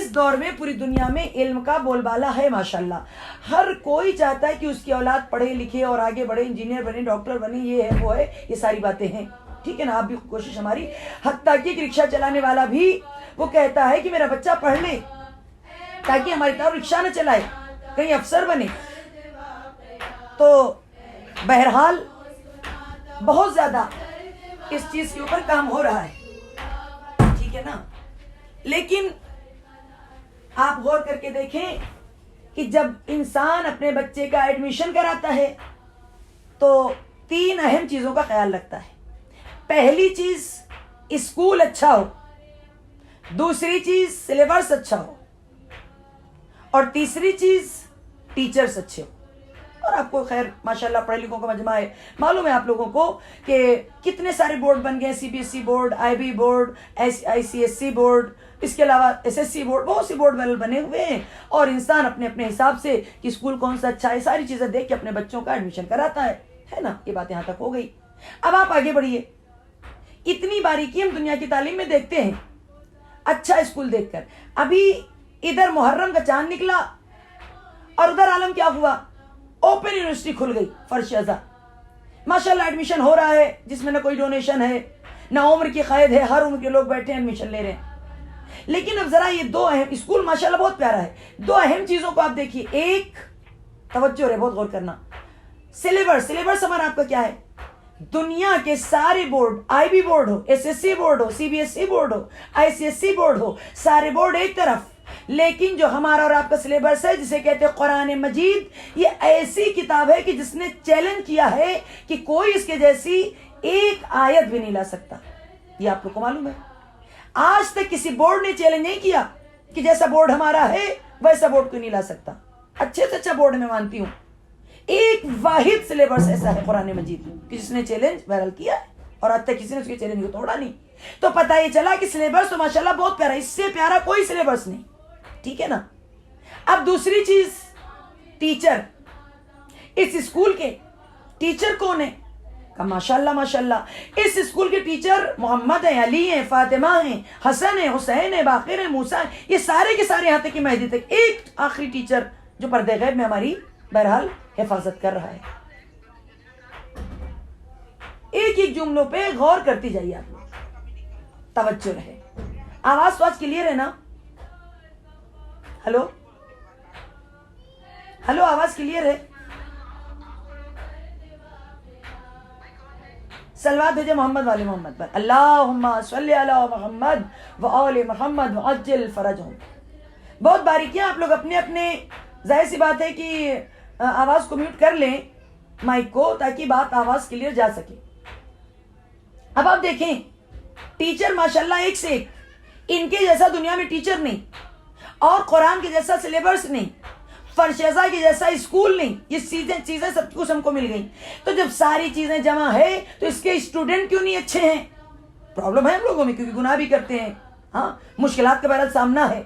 اس دور میں پوری دنیا میں علم کا بول بالا ہے ماشاءاللہ. ہر کوئی چاہتا ہے کہ اس کی اولاد پڑھے لکھے اور آگے بڑھے، انجینئر بنے، ڈاکٹر بنے، یہ ہے وہ ہے، یہ ساری باتیں ہیں. ٹھیک ہے نا، آپ بھی کوشش ہماری. حتیٰ کہ ایک رکشہ چلانے والا بھی وہ کہتا ہے کہ میرا بچہ پڑھ لے تاکہ ہماری طرف رکشہ نہ چلائے، کہیں افسر بنے. تو بہرحال بہت زیادہ اس چیز کے اوپر کام ہو رہا ہے. ٹھیک ہے نا، لیکن آپ غور کر کے دیکھیں کہ جب انسان اپنے بچے کا ایڈمیشن کراتا ہے تو 3 اہم چیزوں کا خیال رکھتا ہے. پہلی چیز اسکول اچھا ہو، دوسری چیز سلیبس اچھا ہو، اور تیسری چیز ٹیچرز اچھے ہو. اور آپ کو خیر ماشاءاللہ پڑھے لکھوں کا مجمع ہے، معلوم ہے آپ لوگوں کو کہ کتنے سارے بورڈ بن گئے، C B S C board, I B board, I C S C board, اس کے علاوہ ایس ایس سی بورڈ، بہت سی بورڈ بنے ہوئے ہیں. اور انسان اپنے اپنے حساب سے کہ اسکول کون سا اچھا ہے ساری چیزیں دیکھ کے اپنے بچوں کا ایڈمیشن کراتا ہے نا. یہ بات یہاں تک ہو گئی. اب آپ آگے بڑھیے. اتنی باریکی ہم دنیا کی تعلیم میں دیکھتے ہیں اچھا اسکول دیکھ کر. ابھی ادھر محرم کا چاند نکلا اور ادھر عالم کیا ہوا، اوپن یونیورسٹی کھل گئی فرش ازا. ماشاءاللہ ایڈمیشن ہو رہا ہے جس میں نہ کوئی ڈونیشن ہے نہ عمر کی قید ہے، ہر عمر کے لوگ بیٹھے ہیں ایڈمیشن لے رہے ہیں. لیکن اب ذرا یہ 2 اہم اسکول ماشاءاللہ بہت پیارا ہے، 2 اہم چیزوں کو آپ دیکھیے. ایک توجہ رہے، بہت غور کرنا. سلیبس ہمارا آپ کا کیا ہے؟ دنیا کے سارے بورڈ، آئی بی بورڈ ہو، ایس ایس سی بورڈ ہو، C B S C board ہو، I C S C board ہو، سارے بورڈ ایک طرف. لیکن جو ہمارا اور آپ کا سلیبس ہے جسے کہتے ہیں قرآن مجید، یہ ایسی کتاب ہے کہ جس نے چیلنج کیا ہے کہ کوئی اس کے جیسی ایک آیت بھی نہیں لا سکتا. یہ آپ لوگ کو معلوم ہے. آج تک کسی بورڈ نے چیلنج نہیں کیا کہ جیسا بورڈ ہمارا ہے ویسا بورڈ کوئی نہیں لا سکتا. اچھے سے اچھا بورڈ میں مانتی ہوں، ایک واحد سلیبس ایسا ہے قرآن مجید کہ جس نے چیلنج وائرل کیا ہے اور آج تک کسی نے اس کے چیلنج کو توڑا نہیں. تو پتہ یہ چلا کہ سلیبس تو ماشاءاللہ بہت پیارا، اس سے پیارا کوئی سلیبس نہیں. ٹھیک ہے نا. اب دوسری چیز ٹیچر. اس اسکول کے ٹیچر کون ہے؟ ماشاءاللہ ماشاءاللہ اس اسکول کے ٹیچر محمد ہیں، علی ہیں، فاطمہ ہیں، حسن ہیں، حسین ہیں، باقر ہیں، موسیٰ ہیں. یہ سارے کے سارے یہاں تک کہ مہدی تک. ایک آخری ٹیچر جو پردے غیب میں ہماری بہرحال حفاظت کر رہا ہے. ایک ایک جملوں پہ غور کرتی جائیے آپ لوگ، توجہ رہے. آواز کلیئر ہے نا؟ ہلو ہلو، آواز کلیئر ہے؟ صلوات بھیجے محمد والے محمد پر. اللہم صلی علی محمد و آل محمد وعجل فرجہم. بہت باریکیاں آپ لوگ اپنے اپنے، ظاہر سی بات ہے کہ آواز کو میوٹ کر لیں مائک کو تاکہ بات آواز کلیئر جا سکے. اب آپ دیکھیں ٹیچر ماشاءاللہ ایک سے ایک، ان کے جیسا دنیا میں ٹیچر نہیں، اور قرآن کے جیسا سلیبس نہیں، فرشیزہ کے جیسا اسکول نہیں. یہ چیزیں سب کچھ ہم کو مل گئی. تو جب ساری چیزیں جمع ہے تو اس کے اسٹوڈنٹ کیوں نہیں اچھے ہیں؟ پرابلم ہے ہم لوگوں میں، کیونکہ گناہ بھی کرتے ہیں. ہاں، مشکلات کا بہرحال سامنا ہے.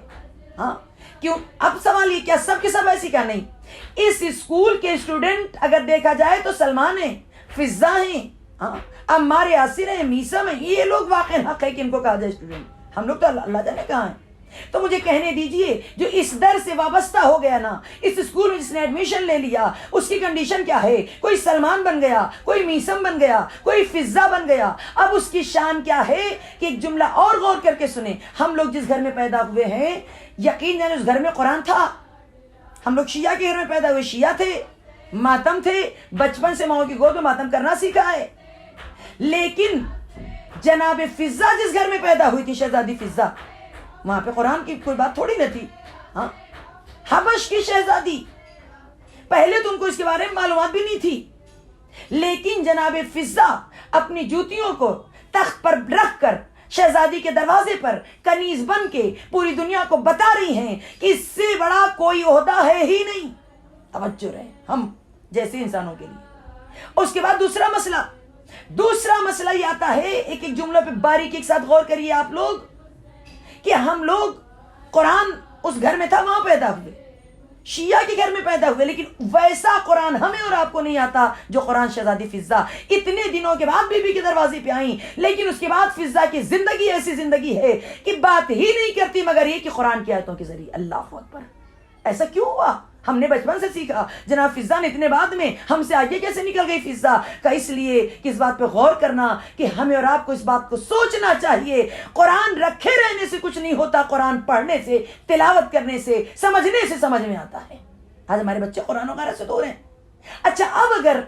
ہاں کیوں؟ اب سوال یہ کیا سب کے سب ایسی کا نہیں. اس اسکول کے اسٹوڈنٹ اگر دیکھا جائے تو سلمان ہیں، فضا ہیں، ہاں عمار یاسر ہیں، میسم ہیں. یہ لوگ واقع حق ہے کہ ان کو کہا جائے اسٹوڈنٹ. ہم لوگ تو اللہ جانے کہاں ہیں. تو مجھے کہنے دیجئے جو اس در سے وابستہ ہو گیا نا، اس اسکول میں جس نے ایڈمیشن لے لیا، اس کی کنڈیشن کیا ہے؟ کوئی سلمان بن گیا، کوئی میسم بن گیا، کوئی فضا بن گیا. اب اس کی شان کیا ہے کہ ایک جملہ اور غور کر کے سنیں. ہم لوگ جس گھر میں پیدا ہوئے ہیں یقیناً اس گھر میں قرآن تھا. ہم لوگ شیعہ کے گھر میں پیدا ہوئے، شیعہ تھے، ماتم تھے، بچپن سے ماؤں کی گود میں ماتم کرنا سیکھا ہے. لیکن جناب فضا جس گھر میں پیدا ہوئی تھی، شہزادی فضا، وہاں پہ قرآن کی کوئی بات تھوڑی نہ تھی. ہاں، حبش کی شہزادی، پہلے تو ان کو اس کے بارے میں معلومات بھی نہیں تھی. لیکن جناب فضا اپنی جوتیوں کو تخت پر رکھ کر شہزادی کے دروازے پر کنیز بن کے پوری دنیا کو بتا رہی ہیں کہ اس سے بڑا کوئی عہدہ ہے ہی نہیں. توجہ رہے ہم جیسے انسانوں کے لیے. اس کے بعد دوسرا مسئلہ یہ آتا ہے، ایک ایک جملہ پہ باریکی کے ساتھ غور کریے آپ لوگ، کہ ہم لوگ قرآن اس گھر میں تھا، وہاں پیدا ہوئے. شیعہ کے گھر میں پیدا ہوئے، لیکن ویسا قرآن ہمیں اور آپ کو نہیں آتا جو قرآن شہزادی فضہ اتنے دنوں کے بعد بی بی کے دروازے پہ آئیں، لیکن اس کے بعد فضہ کی زندگی ایسی زندگی ہے کہ بات ہی نہیں کرتی مگر یہ کہ قرآن کی آیتوں کے ذریعے۔ اللہ اکبر! ایسا کیوں ہوا؟ ہم نے بچپن سے سیکھا جناب فضہ نے اتنے بعد میں ہم سے آگے کیسے نکل گئی فضہ کا، اس لیے کہ اس بات پہ غور کرنا کہ ہمیں اور آپ کو اس بات کو سوچنا چاہیے، قرآن رکھے رہنے سے کچھ نہیں ہوتا، قرآن پڑھنے سے، تلاوت کرنے سے، سمجھنے سے سمجھ میں آتا ہے۔ آج ہمارے بچے قرآن وغیرہ سے دور ہیں۔ اچھا، اب اگر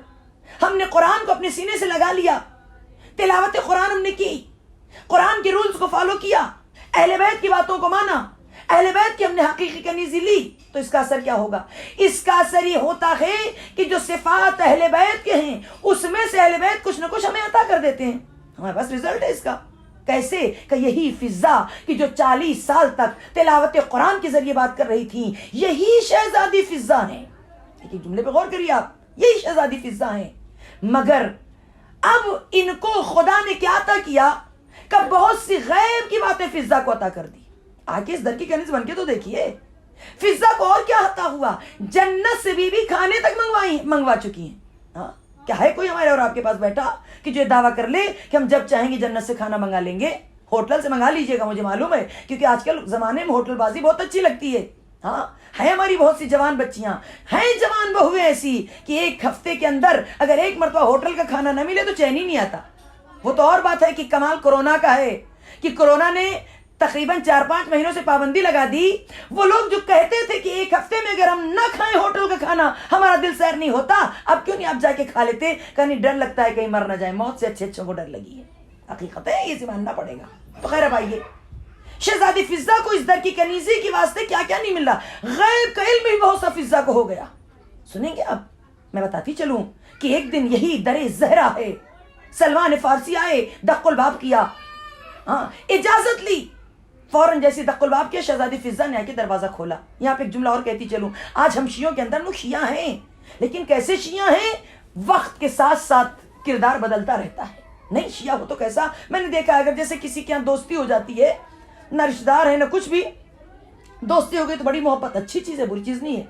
ہم نے قرآن کو اپنے سینے سے لگا لیا، تلاوت قرآن ہم نے کی، قرآن کے رولز کو فالو کیا، اہل بیت کی باتوں کو مانا، اہل بیت کی ہم نے حقیقی کنیزی لی، تو اس کا اثر کیا ہوگا؟ اس کا اثر یہ ہوتا ہے کہ جو صفات اہل بیت کے ہیں اس میں سے اہل بیت کچھ نہ کچھ ہمیں عطا کر دیتے ہیں۔ ہمارے پاس رزلٹ ہے اس کا۔ کیسے؟ کہ یہی فضہ کہ جو 40 سال تک تلاوت قرآن کے ذریعے بات کر رہی تھی، یہی شہزادی فضہ ہیں۔ ایک جملے پہ غور کریے آپ، یہی شہزادی فضہ ہیں، مگر اب ان کو خدا نے کیا عطا کیا کہ بہت سی غیب کی باتیں فضہ کو عطا کر دی۔ آگے اس در کی کنیز بن کے تو دیکھیے، فضہ کو اور کیا عطا ہوا؟ جنت سے بی بی کھانے تک منگوا چکی ہیں۔ ہاں، کیا ہے کوئی ہمارے اور آپ کے پاس بیٹھا کہ جو دعویٰ کر لے کہ ہم جب چاہیں گے جنت سے کھانا منگا لیں گے؟ ہوٹل سے منگا لیجئے گا، مجھے معلوم ہے، کیونکہ آج کل زمانے میں ہوٹل بازی بہت اچھی لگتی ہے۔ ہاں، ہے ہماری بہت سی جوان بچیاں ہیں، جوان بہویں ایسی کہ ایک ہفتے کے اندر اگر ایک مرتبہ ہوٹل کا کھانا نہ ملے تو چین ہی نہیں آتا۔ وہ تو اور بات ہے کہ کمال کورونا کا ہے کہ کورونا نے تقریباً 4-5 مہینوں سے پابندی لگا دی۔ وہ لوگ جو کہتے تھے کہ ایک ہفتے میں اگر ہم نہ کھائیں ہوٹل کا کھانا ہمارا دل سیر نہیں ہوتا، اب کیوں نہیں آپ جا کے کھا لیتے؟ کہیں ڈر لگتا ہے کہیں مر نہ جائے، موت سے اچھے کو ڈر لگی ہے۔ حقیقت ہے، یہ ماننا پڑے گا۔ تو خیر، اب آئیے، شہزادی فضہ کو اس در کی کنیزی کی واسطے کیا کیا نہیں مل رہا، غیب کا علم بھی بہت سا فضہ کو ہو گیا۔ سنیں گے؟ اب میں بتاتی چلوں کہ ایک دن یہی در زہرا ہے، سلمان فارسی آئے، دق الباب کیا، ہاں اجازت لی، فوراً جیسے دق الباب کیا، شہزادی فضہ نے آ کے دروازہ کھولا۔ یہاں پہ ایک جملہ اور کہتی چلوں، آج ہم شیعوں کے اندر لوگ شیعہ ہیں، لیکن کیسے شیعہ ہیں؟ وقت کے ساتھ ساتھ کردار بدلتا رہتا ہے۔ نہیں شیعہ ہو تو کیسا؟ میں نے دیکھا اگر جیسے کسی کے یہاں دوستی ہو جاتی ہے، نہ رشتہ دار ہے نہ کچھ بھی، دوستی ہو گئی تو بڑی محبت، اچھی چیز ہے، بری چیز نہیں ہے،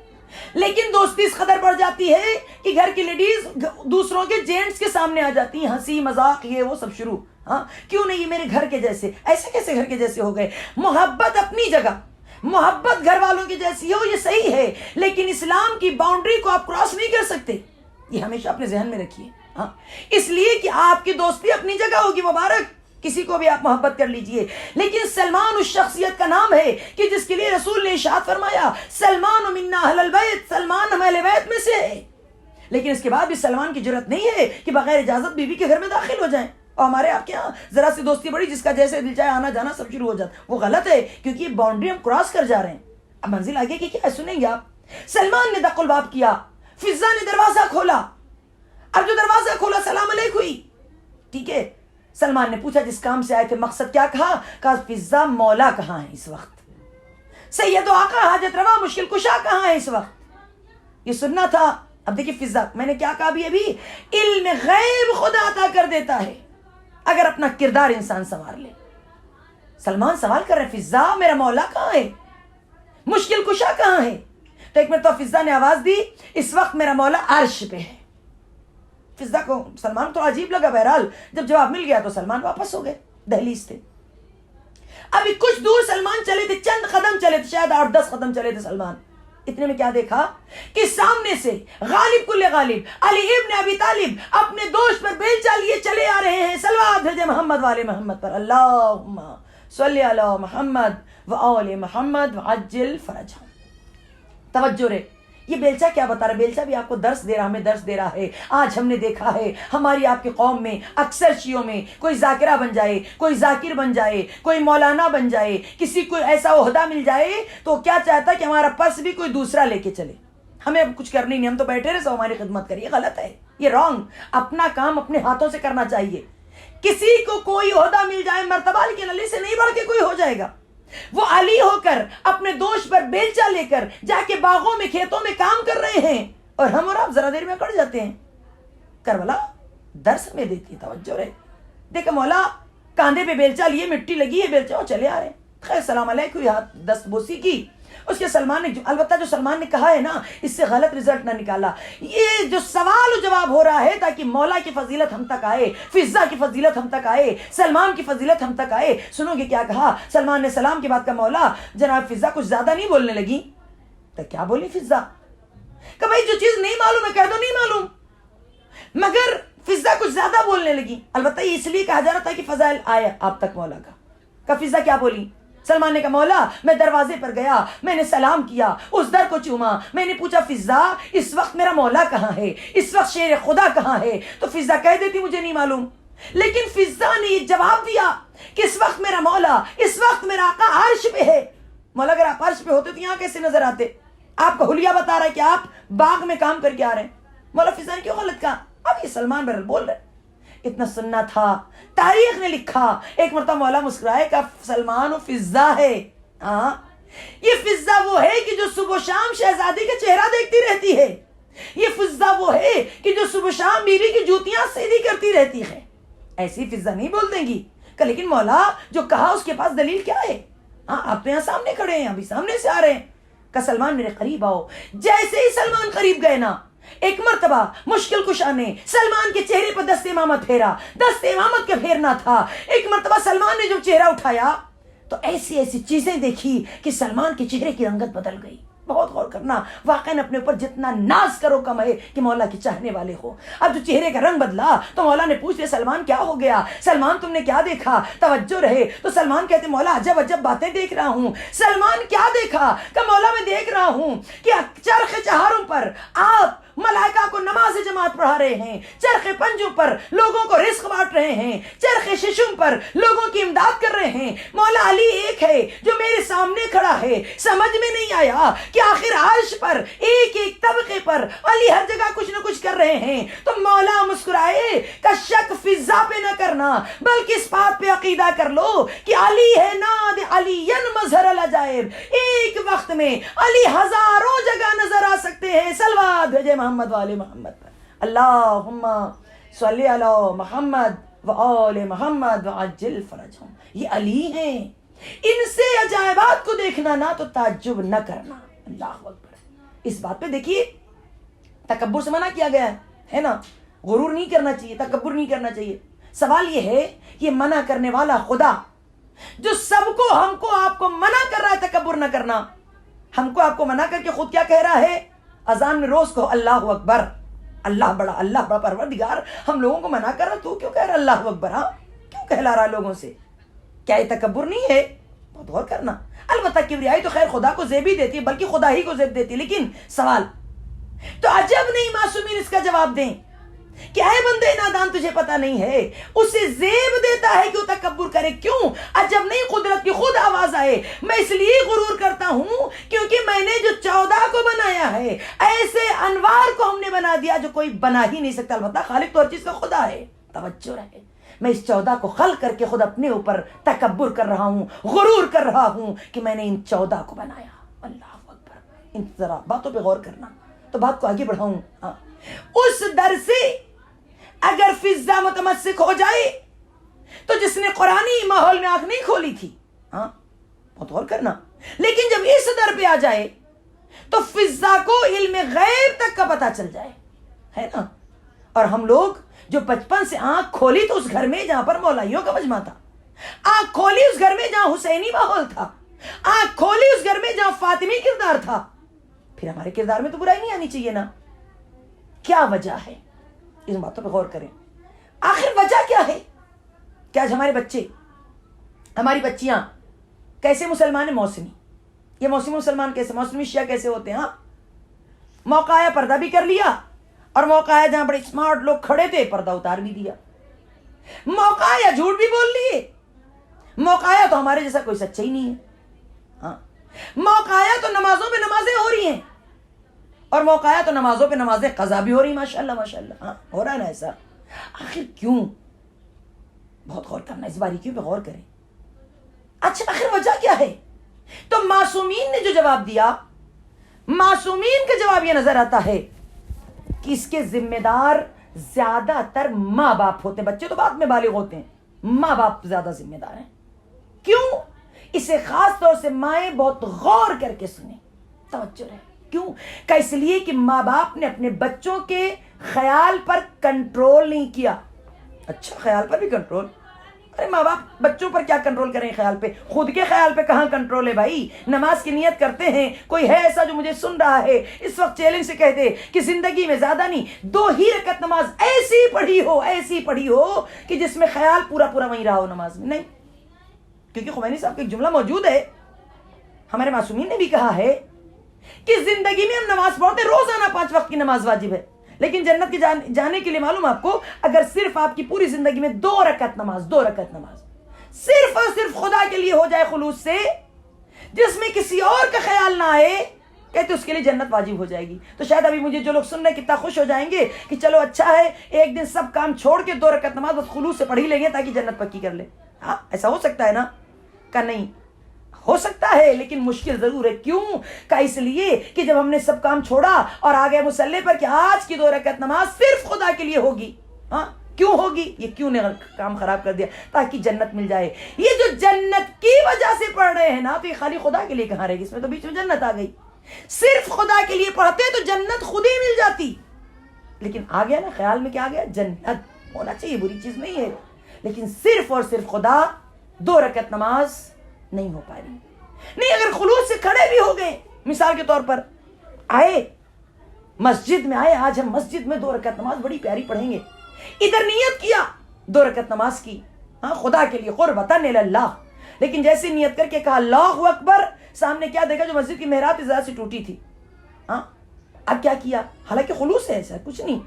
لیکن دوستی اس قدر بڑھ جاتی ہے کہ گھر کی لیڈیز دوسروں کے جینٹس کے سامنے آ جاتی ہیں، ہنسی مذاق یہ وہ سب شروع۔ ہاں، کیوں نہیں، یہ میرے گھر کے جیسے، ایسے کیسے گھر کے جیسے ہو گئے؟ محبت اپنی جگہ، محبت گھر والوں کی جیسی ہو یہ صحیح ہے، لیکن اسلام کی باؤنڈری کو آپ کراس نہیں کر سکتے، یہ ہمیشہ اپنے ذہن میں رکھیے۔ ہاں، اس لیے کہ آپ کی دوستی اپنی جگہ ہوگی، مبارک، کسی کو بھی آپ محبت کر لیجئے، لیکن سلمان اس شخصیت کا نام ہے کہ جس کے لیے رسول نے ارشاد فرمایا سلمان منا اہل البیت، سلمان ہم اہل بیت میں سے ہے، لیکن اس کے بعد بھی سلمان کی جرأت نہیں ہے کہ بغیر اجازت بیوی کے گھر میں داخل ہو جائیں۔ اور ہمارے آپ کے یہاں ذرا سی دوستی بڑی، جس کا جیسے دل چاہے آنا جانا سب شروع ہو جاتا، وہ غلط ہے، کیونکہ یہ باؤنڈری ہم کراس کر جا رہے ہیں۔ اب منزل آگے کی کیا ہے سنیں گے آپ۔ سلمان نے دق الباب کیا، فضہ نے دروازہ کھولا، اب جو دروازہ کھولا سلام علیکم ہوئی، ٹھیک ہے، سلمان نے پوچھا جس کام سے آئے تھے مقصد کیا؟ کہا فضہ مولا کہاں ہے اس وقت، سید و آقا حاجت روا مشکل کشا کہاں ہے اس وقت، یہ سننا تھا۔ اب دیکھیے فضہ، میں نے کیا کہا ابھی علم غیب خدا عطا کر دیتا ہے اگر اپنا کردار انسان سنوار لے۔ سلمان سوال کر رہے ہیں فضہ میرا مولا کہاں ہے، مشکل کشا کہاں ہے؟ تو ایک مرتبہ فضہ نے آواز دی اس وقت میرا مولا عرش پہ ہے۔ فضہ کو سلمان تو عجیب لگا، بہرحال جب جواب مل گیا تو سلمان واپس ہو گئے، دہلیز تھے۔ ابھی کچھ دور سلمان چلے تھے، چند قدم چلے تھے، شاید 8-10 قدم چلے تھے سلمان، اتنے میں کیا دیکھا کہ سامنے سے غالب کل غالب علی ابن ابی طالب اپنے دوست پر بیلچہ لیے چلے آ رہے ہیں، صلوات بھیجے محمد والے محمد پر، اللہم صلی علی محمد و آل محمد وعجل فرجہم۔ توجہ رے، یہ بیلچہ کیا بتا رہا ہے؟ بیلچہ بھی آپ کو درس دے رہا، ہمیں درس دے رہا ہے۔ آج ہم نے دیکھا ہے ہماری آپ کی قوم میں اکثر شیعوں میں کوئی ذاکرہ بن جائے، کوئی ذاکر بن جائے، کوئی مولانا بن جائے، کسی کو ایسا عہدہ مل جائے تو کیا چاہتا ہے کہ ہمارا پرس بھی کوئی دوسرا لے کے چلے، ہمیں اب کچھ کرنی نہیں، ہم تو بیٹھے رہے سو ہماری خدمت کریے۔ غلط ہے، یہ رانگ، اپنا کام اپنے ہاتھوں سے کرنا چاہیے۔ کسی کو کوئی عہدہ مل جائے مرتبہ، لیکن علی سے نہیں بڑھ کے کوئی ہو جائے گا۔ وہ علی ہو کر اپنے دوست پر بیلچہ لے کر جا کے باغوں میں کھیتوں میں کام کر رہے ہیں، اور ہم اور آپ ذرا دیر میں کڑ جاتے ہیں۔ کربلا درس میں دیتی، توجہ رہے، دیکھا مولا کاندھے پہ بیلچہ لیے، مٹی لگی ہے بیلچہ، وہ چلے آ رہے ہیں، خیر سلام علیکم، ہاتھ دست بوسی کی، اس کے سلمان نے البتہ جو سلمان نے کہا ہے نا، اس سے غلط رزلٹ نہ نکالا. یہ جو سوال و جواب ہو رہا ہے تاکہ مولا کی فضیلت ہم تک آئے، فضا کی فضیلت ہم تک آئے، سلمان کی فضیلت ہم تک آئے. سنو گے کیا کہا سلمان نے سلام کے بعد؟ کا مولا جناب فضا کچھ زیادہ نہیں بولنے لگی. تو کیا بولی فضا؟ کہ بھائی جو چیز نہیں معلوم ہے کہہ دو نہیں معلوم. مگر فضا کچھ زیادہ بولنے لگی. البتہ یہ اس لیے کہا جا رہا تھا کہ فضائل آیا آپ تک مولا کا. کہ فضا کیا بولی؟ سلمان نے کہا مولا میں دروازے پر گیا، میں نے سلام کیا، اس در کو چوما، میں نے پوچھا فضا اس وقت میرا مولا کہاں ہے، اس وقت شیر خدا کہاں ہے؟ تو فضا کہہ دیتی مجھے نہیں معلوم. لیکن فضا نے یہ جواب دیا کہ اس وقت میرا مولا، اس وقت میرا آقا عرش پہ ہے. مولا اگر آپ عرش پہ ہوتے تو یہاں کیسے نظر آتے؟ آپ کو حلیہ بتا رہا ہے کہ آپ باغ میں کام کر کے آ رہے ہیں. مولا فضا نے کیوں غلط کہا؟ اب یہ سلمان بہرحال بول رہے اتنا سننا تھا. تاریخ نے لکھا ایک مرتبہ مولا مسکرائے کہ سلمان و فضا ہے. ہاں یہ فضا وہ ہے کہ جو صبح و شام شہزادی کا چہرہ دیکھتی رہتی ہے. یہ فضا وہ ہے کہ جو صبح و شام بیوی کی جوتیاں سیدھی کرتی رہتی ہے. ایسی فضا نہیں بول دیں گی کہ لیکن مولا جو کہا اس کے پاس دلیل کیا ہے؟ ہاں آپ تو یہاں سامنے کھڑے ہیں، ابھی سامنے سے آ رہے ہیں. کہ سلمان میرے قریب آؤ. جیسے ہی سلمان قریب گئے نا، ایک مرتبہ مشکل کشا نے سلمان کے چہرے پر دست امامت پھیرا. دست امامت کا پھیرنا تھا. ایک مرتبہ سلمان نے جو چہرہ اٹھایا تو ایسی ایسی چیزیں دیکھی کہ سلمان کے چہرے کی رنگت بدل گئی. بہت غور کرنا، واقعاً اپنے اوپر جتنا ناز کرو کم ہے کہ مولا کے چاہنے والے ہو. اب جو چہرے کا رنگ بدلا تو مولا نے پوچھ لیا سلمان کیا ہو گیا؟ سلمان تم نے کیا دیکھا؟ توجہ رہے. تو سلمان کہتے مولا عجب عجب باتیں دیکھ رہا ہوں. سلمان کیا دیکھا؟ کہ مولا میں دیکھ رہا ہوں کہ چرخ چہاروں پر آپ ملائکہ کو نماز جماعت پڑھا رہے ہیں، چرخ پنجوں پر لوگوں کو رزق بانٹ رہے ہیں، چرخ ششم پر لوگوں کی امداد کر رہے ہیں. مولا علی ایک ہے جو میرے سامنے کھڑا ہے. سمجھ میں نہیں آیا کہ آخر عرش پر ایک ایک طبقے پر علی ہر جگہ کچھ نہ کچھ کر رہے ہیں. تو مولا مسکرائے کہ شک فضا پہ نہ کرنا بلکہ اس بات پہ عقیدہ کر لو کہ علی ہے ناد علی مظہر العجائب. ایک وقت میں علی ہزاروں جگہ نظر آ سکتے ہیں. صلوات بھیجے محمد والے محمد پر. اللہم صلی علی محمد وآل محمد وعجل فرجہم. یہ علی ہیں، ان سے عجائبات کو دیکھنا نہ تو تعجب نہ کرنا. اللہ اکبر. اس بات پہ دیکھیے تکبر سے منع کیا گیا ہے نا. غرور نہیں کرنا چاہیے، تکبر نہیں کرنا چاہیے. سوال یہ ہے یہ منع کرنے والا خدا جو سب کو ہم کو آپ کو منع کر رہا ہے تکبر نہ کرنا، ہم کو آپ کو منع کر کے خود کیا کہہ رہا ہے؟ اذان میں روز کہو اللہ اکبر، اللہ بڑا پروردگار ہم لوگوں کو منع کر رہا، تو کیوں کہہ رہا اللہ اکبر؟ ہاں کیوں کہلا رہا لوگوں سے؟ کیا یہ تکبر نہیں ہے؟ بہت غور کرنا. البتہ کبریائی تو خیر خدا کو زیب ہی دیتی ہے، بلکہ خدا ہی کو زیب دیتی ہے. لیکن سوال تو عجب نہیں معصومین اس کا جواب دیں کہ اے بندے نادان تجھے پتہ نہیں ہے. اسے زیب دیتا ہے کہ وہ تکبر کرے. کیوں؟ عجب نہیں قدرت کی خود آواز آئے میں اس لیے غرور کرتا ہوں کیونکہ میں نے جو 14 کو بنایا ہے ایسے انوار کو ہم نے بنا دیا جو کوئی بنا ہی نہیں سکتا. البتہ خالق تو ہر چیز کا خدا ہے. توجہ رہے، میں اس 14 کو خلق کر کے خود اپنے اوپر تکبر کر رہا ہوں، غرور کر رہا ہوں کہ میں نے ان 14 کو بنایا. اللہ اکبر. ان ذرا باتوں پہ غور کرنا. تو بات کو آگے بڑھاؤں. ہاں اس در سے اگر فضا متمسک ہو جائے تو جس نے قرآنی ماحول میں آنکھ نہیں کھولی تھی، ہاں بہت غور کرنا، لیکن جب اس در پہ آ جائے تو فضا کو علم غیب تک کا پتہ چل جائے، ہے نا. اور ہم لوگ جو بچپن سے آنکھ کھولی تو اس گھر میں جہاں پر مولائیوں کا مجمع تھا، آنکھ کھولی اس گھر میں جہاں حسینی ماحول تھا، آنکھ کھولی اس گھر میں جہاں فاطمی کردار تھا. پھر ہمارے کردار میں تو برائی نہیں آنی چاہیے نا. کیا وجہ ہے؟ ان باتوں پہ غور کریں. آخر وجہ کیا ہے کہ آج ہمارے بچے، ہماری بچیاں کیسے مسلمان ہیں؟ موسمی. یہ موسمی مسلمان کیسے، موسمی شیعہ کیسے ہوتے ہیں؟ ہاں موقع آیا پردہ بھی کر لیا، اور موقع آیا جہاں بڑے اسمارٹ لوگ کھڑے تھے پردہ اتار بھی دیا. موقع آیا جھوٹ بھی بول لیے. موقع آیا تو ہمارے جیسا کوئی سچا ہی نہیں ہے. ہاں موقع آیا تو نمازوں پہ نمازیں ہو رہی ہیں، اور موقع آیا تو نمازوں پہ نمازیں قضا بھی ہو رہی. ماشاءاللہ ماشاءاللہ. ہاں ہو رہا ہے نا ایسا. آخر کیوں؟ بہت غور کرنا، اس باریکیوں پہ غور کریں. اچھا آخر وجہ کیا ہے؟ تو معصومین نے جو جواب دیا، معصومین کا جواب یہ نظر آتا ہے کہ اس کے ذمہ دار زیادہ تر ماں باپ ہوتے ہیں. بچے تو بعد میں بالغ ہوتے ہیں، ماں باپ زیادہ ذمہ دار ہیں. کیوں؟ اسے خاص طور سے مائیں بہت غور کر کے سنیں، توجہ رہے. کیوں؟ کہ اس لیے کہ ماں باپ نے اپنے بچوں کے خیال پر کنٹرول نہیں کیا. اچھا، خیال پر بھی کنٹرول؟ ارے ماں باپ بچوں پر کیا کنٹرول کریں خیال پہ؟ خود کے خیال پہ کہاں کنٹرول ہے بھائی؟ نماز کی نیت کرتے ہیں، کوئی ہے ایسا جو مجھے سن رہا ہے اس وقت چیلنج سے کہہ دے کہ زندگی میں زیادہ نہیں 2 ہی رکعت نماز ایسی پڑھی ہو کہ جس میں خیال پورا وہیں رہا ہو نماز میں؟ نہیں، کیونکہ خمینی صاحب کا ایک جملہ موجود ہے، ہمارے معصومین نے بھی کہا ہے کہ زندگی میں ہم نماز پڑھتے، روزانہ 5 وقت کی نماز واجب ہے، لیکن جنت کی جانے کے لیے معلوم آپ کو، اگر صرف آپ کی پوری زندگی میں 2 رکعت نماز صرف اور صرف خدا کے لیے ہو جائے خلوص سے، جس میں کسی اور کا خیال نہ آئے، کہتے اس کے لیے جنت واجب ہو جائے گی. تو شاید ابھی مجھے جو لوگ سن رہے ہیں کتنا خوش ہو جائیں گے کہ چلو اچھا ہے، ایک دن سب کام چھوڑ کے 2 رکعت نماز بس خلوص سے پڑھ ہی لیں گے تاکہ جنت پکی کر لے. ہاں ایسا ہو سکتا ہے نا؟ کہ نہیں ہو سکتا ہے، لیکن مشکل ضرور ہے. کیوں؟ کہ اس لیے کہ جب ہم نے سب کام چھوڑا اور آ گئے مصلی پر کہ آج کی 2 رکعت نماز صرف خدا کے لیے ہوگی. ہاں کیوں ہوگی؟ یہ کیوں نے کام خراب کر دیا؟ تاکہ جنت مل جائے. یہ جو جنت کی وجہ سے پڑھ رہے ہیں نا، تو یہ خالی خدا کے لیے کہاں رہے گی؟ اس میں تو بیچ میں جنت آ گئی. صرف خدا کے لیے پڑھتے تو جنت خود ہی مل جاتی، لیکن آ گیا نا خیال میں، کیا آ گیا؟ جنت ہونا چاہیے، بری چیز نہیں ہے، لیکن صرف اور صرف خدا 2 رکعت نماز نہیں ہو پا رہی. نہیں، اگر خلوص سے کھڑے بھی ہو گئے، مثال کے طور پر آئے مسجد میں، آج ہم مسجد میں 2 رکعت نماز بڑی پیاری پڑھیں گے، ادھر نیت کیا 2 رکعت نماز کی، ہاں خدا کے لیے قربتاً اللہ، لیکن جیسے نیت کر کے کہا اللہ اکبر، سامنے کیا دیکھا؟ جو مسجد کی محراب ذرا سی ٹوٹی تھی. ہاں اب کیا کیا؟ حالانکہ خلوص ہے، ایسا کچھ نہیں.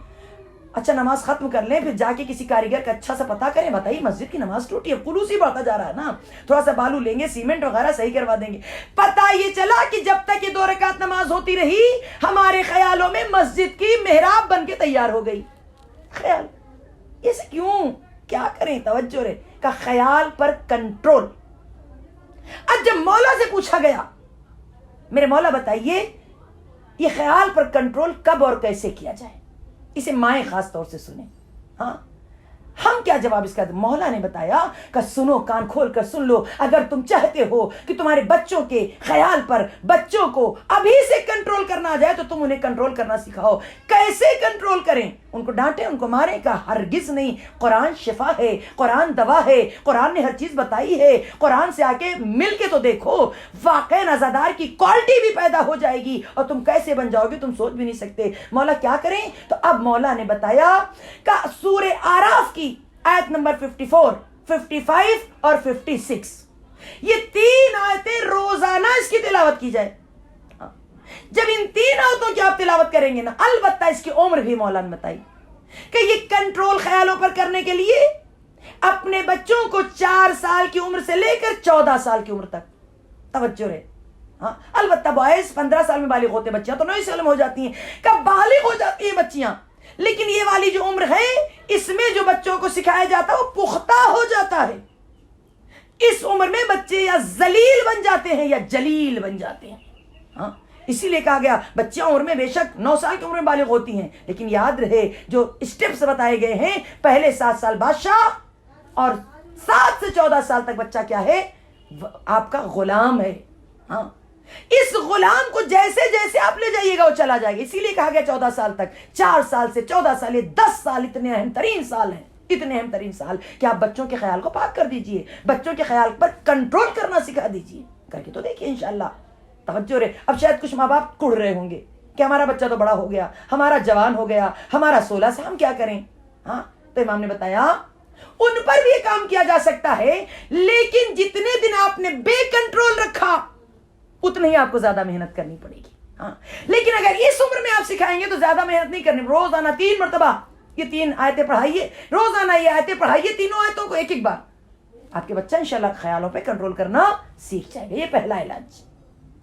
اچھا نماز ختم کر لیں، پھر جا کے کسی کاریگر کا اچھا سا پتا کریں، بتائیے مسجد کی نماز ٹوٹی ہے، خلوص ہی بڑھتا جا رہا ہے نا، تھوڑا سا بالو لیں گے، سیمنٹ وغیرہ صحیح کروا دیں گے. پتہ یہ چلا کہ جب تک یہ 2 رکعت نماز ہوتی رہی، ہمارے خیالوں میں مسجد کی محراب بن کے تیار ہو گئی. خیال ایسے کیوں؟ کیا کریں؟ توجہ رہے کا خیال پر کنٹرول. اب جب مولا سے پوچھا گیا، میرے مولا بتائیے یہ خیال پر کنٹرول کب اور کیسے کیا جائے؟ اسے مائیں خاص طور سے سنیں. ہاں ہم کیا جواب اس کا؟ مولا نے بتایا کہ سنو، کان کھول کر سن لو، اگر تم چاہتے ہو کہ تمہارے بچوں کے خیال پر بچوں کو ابھی سے کنٹرول کرنا آ جائے تو تم انہیں کنٹرول کرنا سکھاؤ. کیسے کنٹرول کریں؟ ان کو ڈانٹیں، ان کو ماریں؟ کا ہرگز نہیں. قرآن شفا ہے، قرآن دوا ہے، قرآن نے ہر چیز بتائی ہے. قرآن سے آ کے مل کے تو دیکھو، واقع نزادار کی کوالٹی بھی پیدا ہو جائے گی، اور تم کیسے بن جاؤ گے تم سوچ بھی نہیں سکتے. مولا کیا کریں؟ تو اب مولا نے بتایا کہ سورہ آراف کی آیت نمبر 54، 55 اور 56، یہ 3 آیتیں روزانہ اس کی تلاوت کی جائے. جب ان 3 آیتوں کی آپ تلاوت کریں گے نا، البتہ اس کی عمر بھی مولا نے بتائی کہ یہ کنٹرول خیالوں پر کرنے کے لیے اپنے بچوں کو 4 سال کی عمر سے لے کر 14 سال کی عمر تک، توجہ رہے. ہاں البتہ بوائز 15 سال میں بالغ ہوتے، بچیاں تو 9 سال میں ہو جاتی ہیں. کب بالغ ہو جاتی ہیں بچیاں؟ لیکن یہ والی جو عمر ہے، اس میں جو بچوں کو سکھایا جاتا ہے وہ پختہ ہو جاتا ہے. اس عمر میں بچے یا ذلیل بن جاتے ہیں یا جلیل بن جاتے ہیں. ہاں اسی لیے کہا گیا بچیاں عمر میں بے شک 9 سال کی عمر میں بالغ ہوتی ہیں، لیکن یاد رہے جو اسٹیپس بتائے گئے ہیں، پہلے 7 سال بادشاہ اور 7 سے 14 سال تک بچہ کیا ہے؟ آپ کا غلام ہے. ہاں اس غلام کو جیسے جیسے آپ لے جائیے گا وہ چلا جائے گا. اسی لیے کہا گیا 14 سال تک. 4 سال سے 14 سال، یہ 10 سال اتنے اہم ترین سال ہیں، اتنے اہم ترین سال کہ آپ بچوں کے خیال کو پاک کر دیجئے، بچوں کے خیال پر کنٹرول کرنا سکھا دیجئے. کر کے تو دیکھیے انشاءاللہ. توجہ رہے. اب شاید کچھ ماں باپ کڑ رہے ہوں گے کہ ہمارا بچہ تو بڑا ہو گیا، ہمارا جوان ہو گیا، ہمارا 16 سے، ہم کیا کریں؟ ہاں تو امام نے بتایا ان پر بھی یہ کام کیا جا سکتا ہے، لیکن جتنے دن آپ نے بے کنٹرول رکھا اتنے ہی آپ کو زیادہ محنت کرنی پڑے گی. ہاں لیکن اگر اس عمر میں آپ سکھائیں گے تو زیادہ محنت نہیں کرنی. روزانہ 3 مرتبہ یہ 3 آیتیں پڑھائیے، روزانہ یہ آیتیں پڑھائیے، تینوں آیتوں کو ایک ایک بار. آپ کے بچہ انشاءاللہ خیالوں پہ کنٹرول کرنا سیکھ جائے گا. یہ پہلا علاج،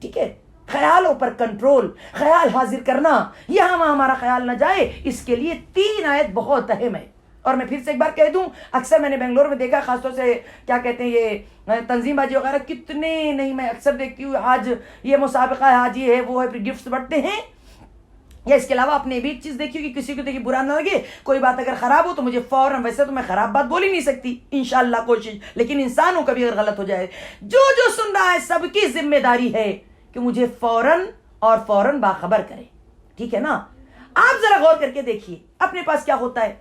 ٹھیک ہے؟ خیالوں پر کنٹرول، خیال حاضر کرنا، یہاں وہاں ہمارا خیال نہ جائے، اس کے لیے 3 آیت بہت اہم ہے. اور میں پھر سے ایک بار کہہ دوں، اکثر میں نے بنگلور میں دیکھا، خاص طور سے کیا کہتے ہیں یہ تنظیم بازی وغیرہ، کتنے نہیں، میں اکثر دیکھتی ہوں آج یہ مسابقہ ہے، آج یہ ہے وہ ہے، پھر گفٹس بڑھتے ہیں. یا اس کے علاوہ آپ نے بھی ایک چیز دیکھی ہوگی، کسی کو دیکھیے برا نہ لگے، کوئی بات اگر خراب ہو تو مجھے فوراً، ویسے تو میں خراب بات بول ہی نہیں سکتی انشاءاللہ کوشش، لیکن انسان ہو کبھی اگر غلط ہو جائے، جو سن رہا ہے سب کی ذمہ داری ہے کہ مجھے فوراً باخبر کرے، ٹھیک ہے نا؟ آپ ذرا غور کر کے دیکھیے اپنے پاس کیا ہوتا ہے.